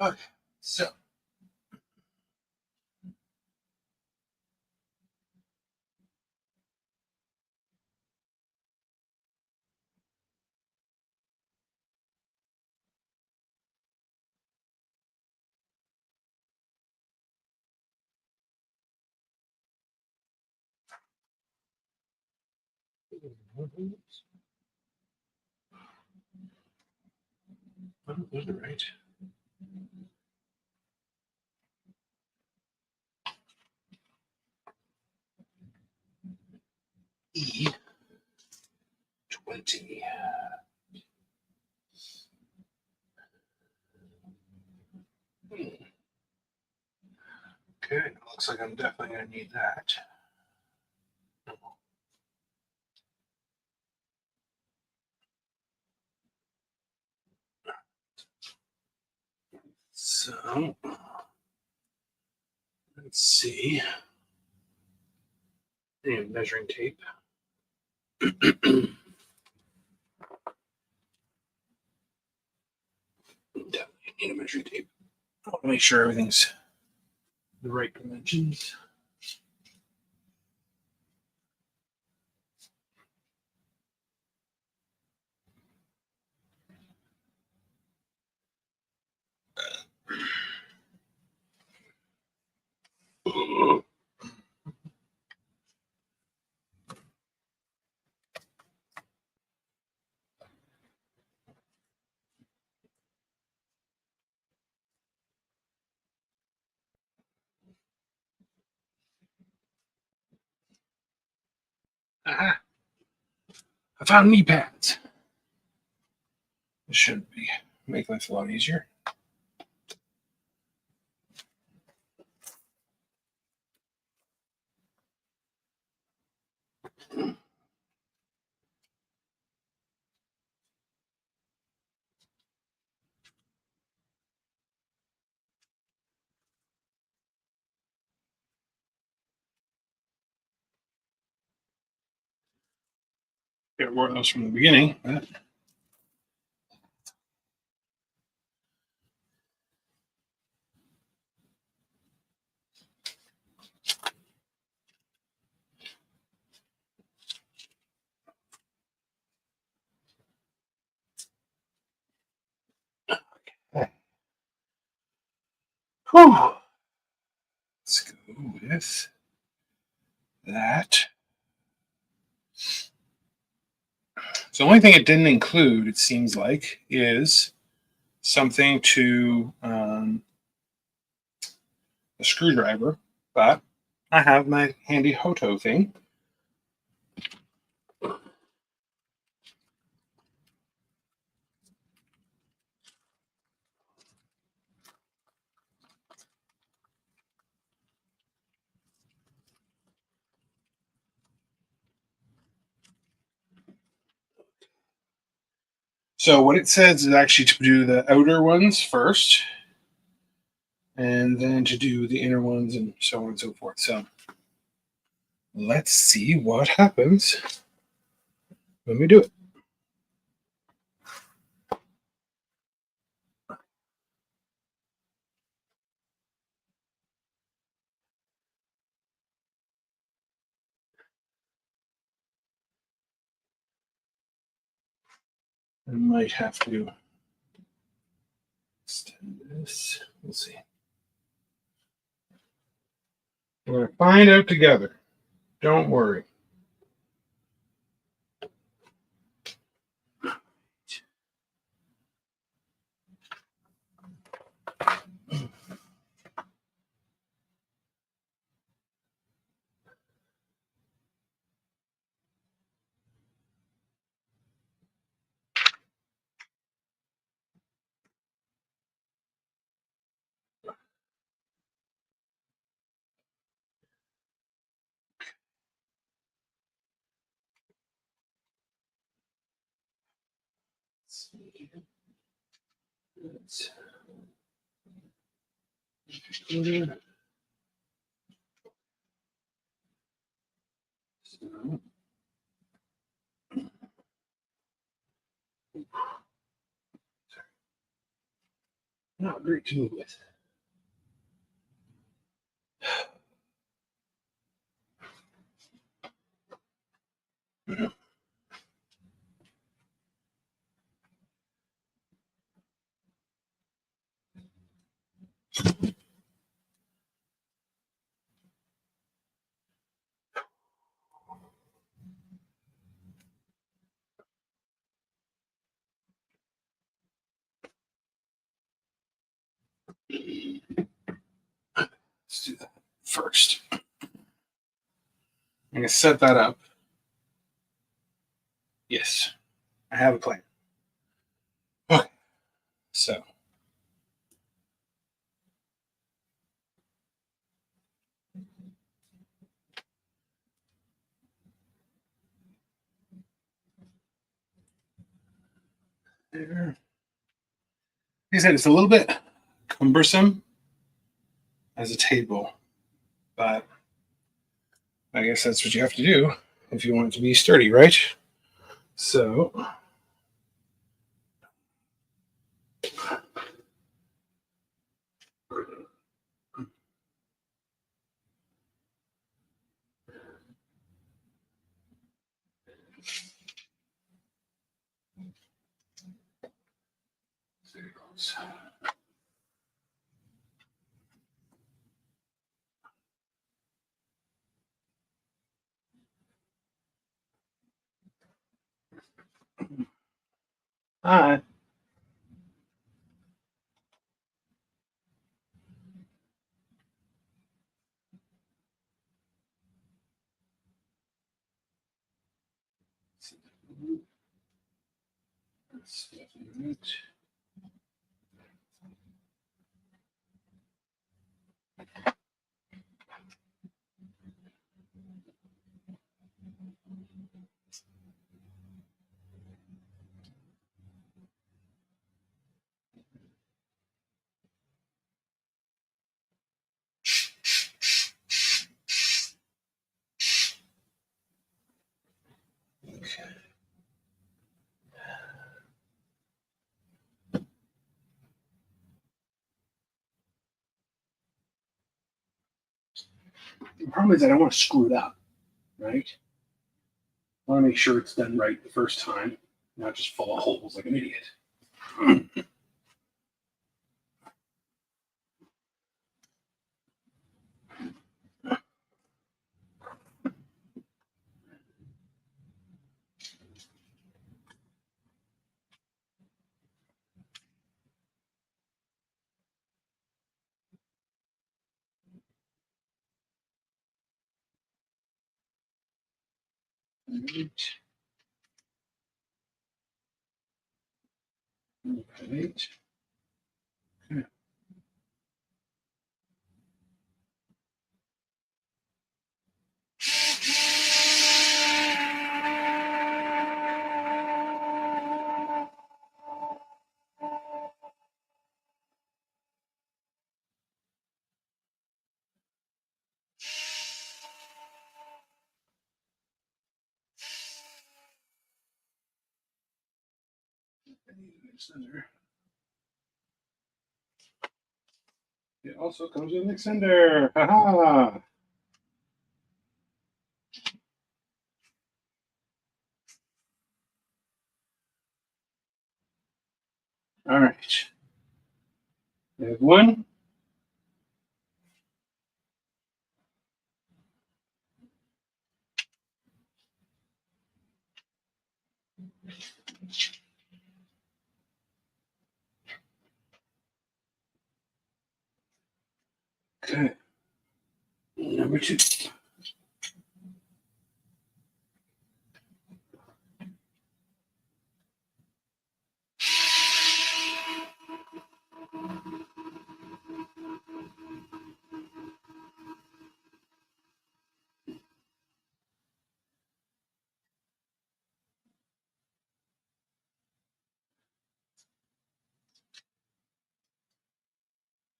Okay, so. Those are right. E20. Okay, looks like I'm definitely going to need that. So, let's see. And measuring tape. Definitely need a measuring tape. I want to make sure everything's the right dimensions. Aha! I found knee pads. This should make life a lot easier. It was from the beginning. But whew. Let's go with that. So the only thing it didn't include, it seems like, is something to a screwdriver, but I have my handy Hoto thing. So what it says is actually to do the outer ones first, and then to do the inner ones, and so on and so forth. So let's see what happens when we do it. I might have to extend this. We'll see. We're going to find out together. Don't worry. Let's so, not great to move with. Let's do that first. I'm going to set that up. Yes, I have a plan. Okay, so there. Like I said, it's a little bit cumbersome as a table, but I guess that's what you have to do if you want it to be sturdy, right? So there it goes. Hi. The problem is I don't want to screw it up, right? I want to make sure it's done right the first time, not just full of holes like an idiot. Right. Okay. Extender. It also comes with an extender. Haha. All right. We have one. Okay. Number two.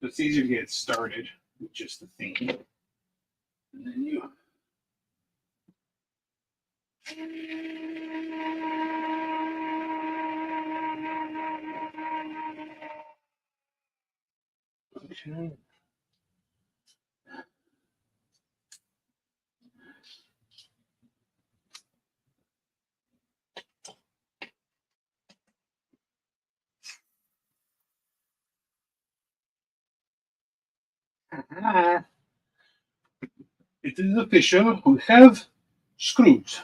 It's easier to get started with just the thing. And then you. Okay. It is official. We have screws.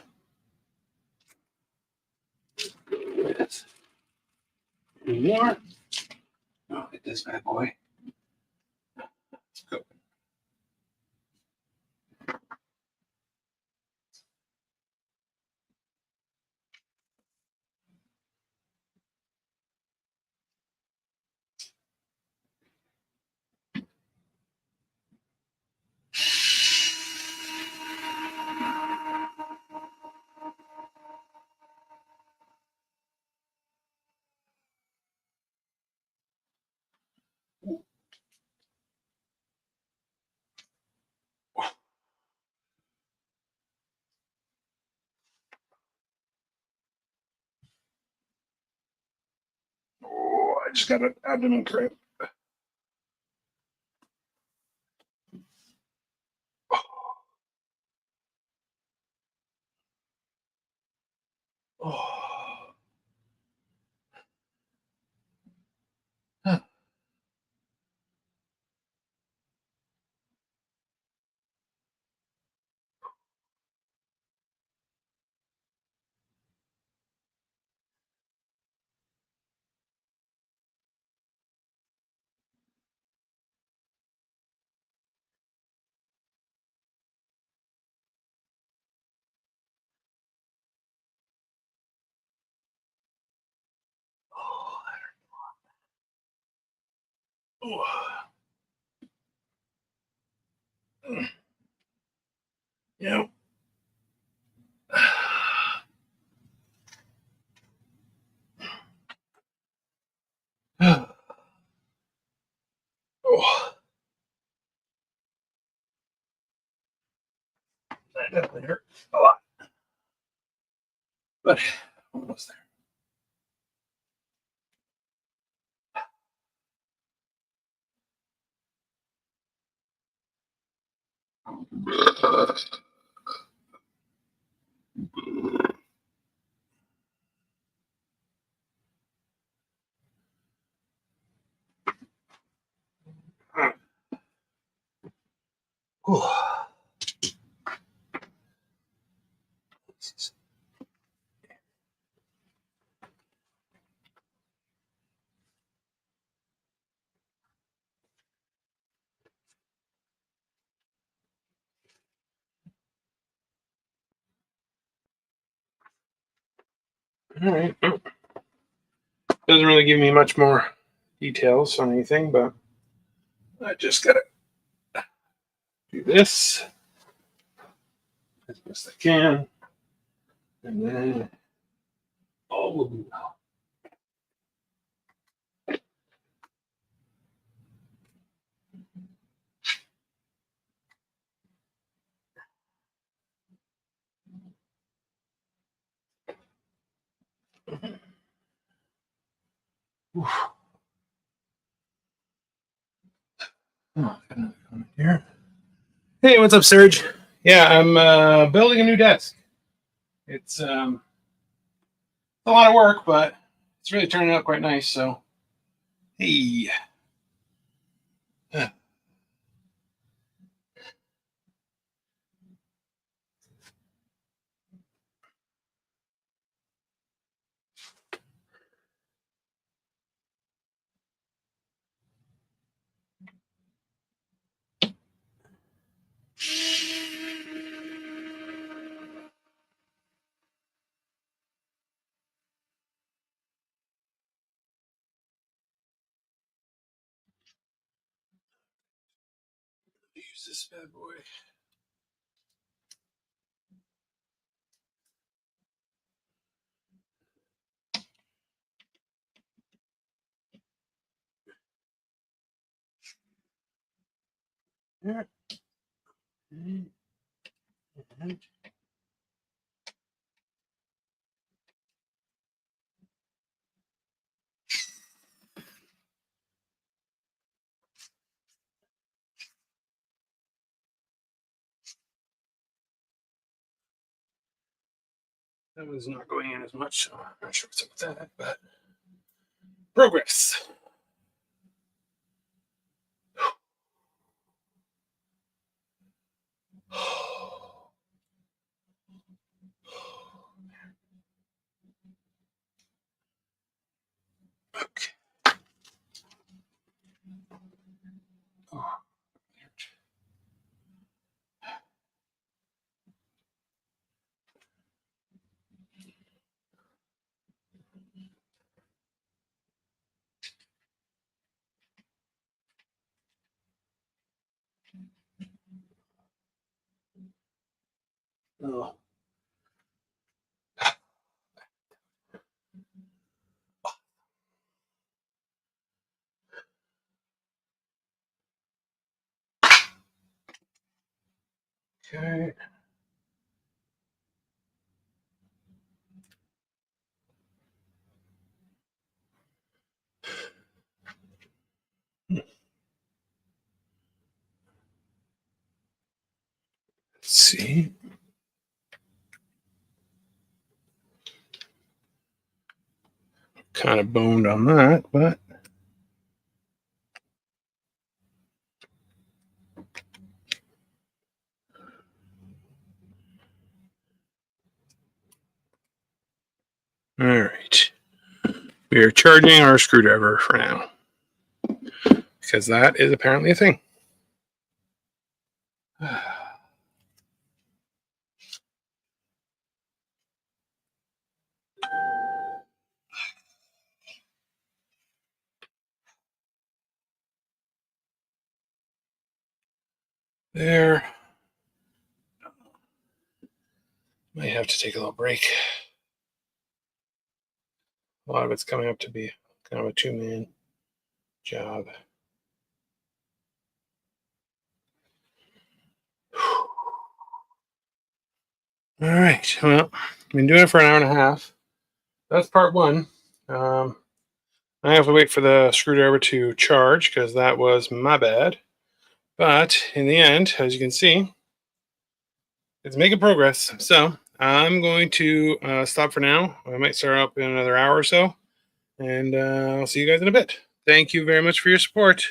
Yes. One more. Oh, get this bad boy. Let's go. Oh, I just got an abdomen cramp. Oh. Oh. Yep. Oh, that definitely hurt a lot. But almost there. Oh. All right. Doesn't really give me much more details on anything, but I just gotta do this as best I can, and then all will be well. Oh, here. Hey, what's up, Serge? Yeah, I'm building a new desk. It's a lot of work, but it's really turning out quite nice. So, hey, use this bad boy. Here. That was not going in as much, so I'm not sure what's up with that, but progress. Okay. Oh. Okay. Let's see. Kind of boned on that, but all right. We are charging our screwdriver for now because that is apparently a thing. There. Might have to take a little break. A lot of it's coming up to be kind of a two-man job. All right. Well, I've been doing it for an hour and a half. That's part one. I have to wait for the screwdriver to charge because that was my bad. But in the end, as you can see, it's making progress. So I'm going to stop for now. I might start up in another hour or so. And I'll see you guys in a bit. Thank you very much for your support.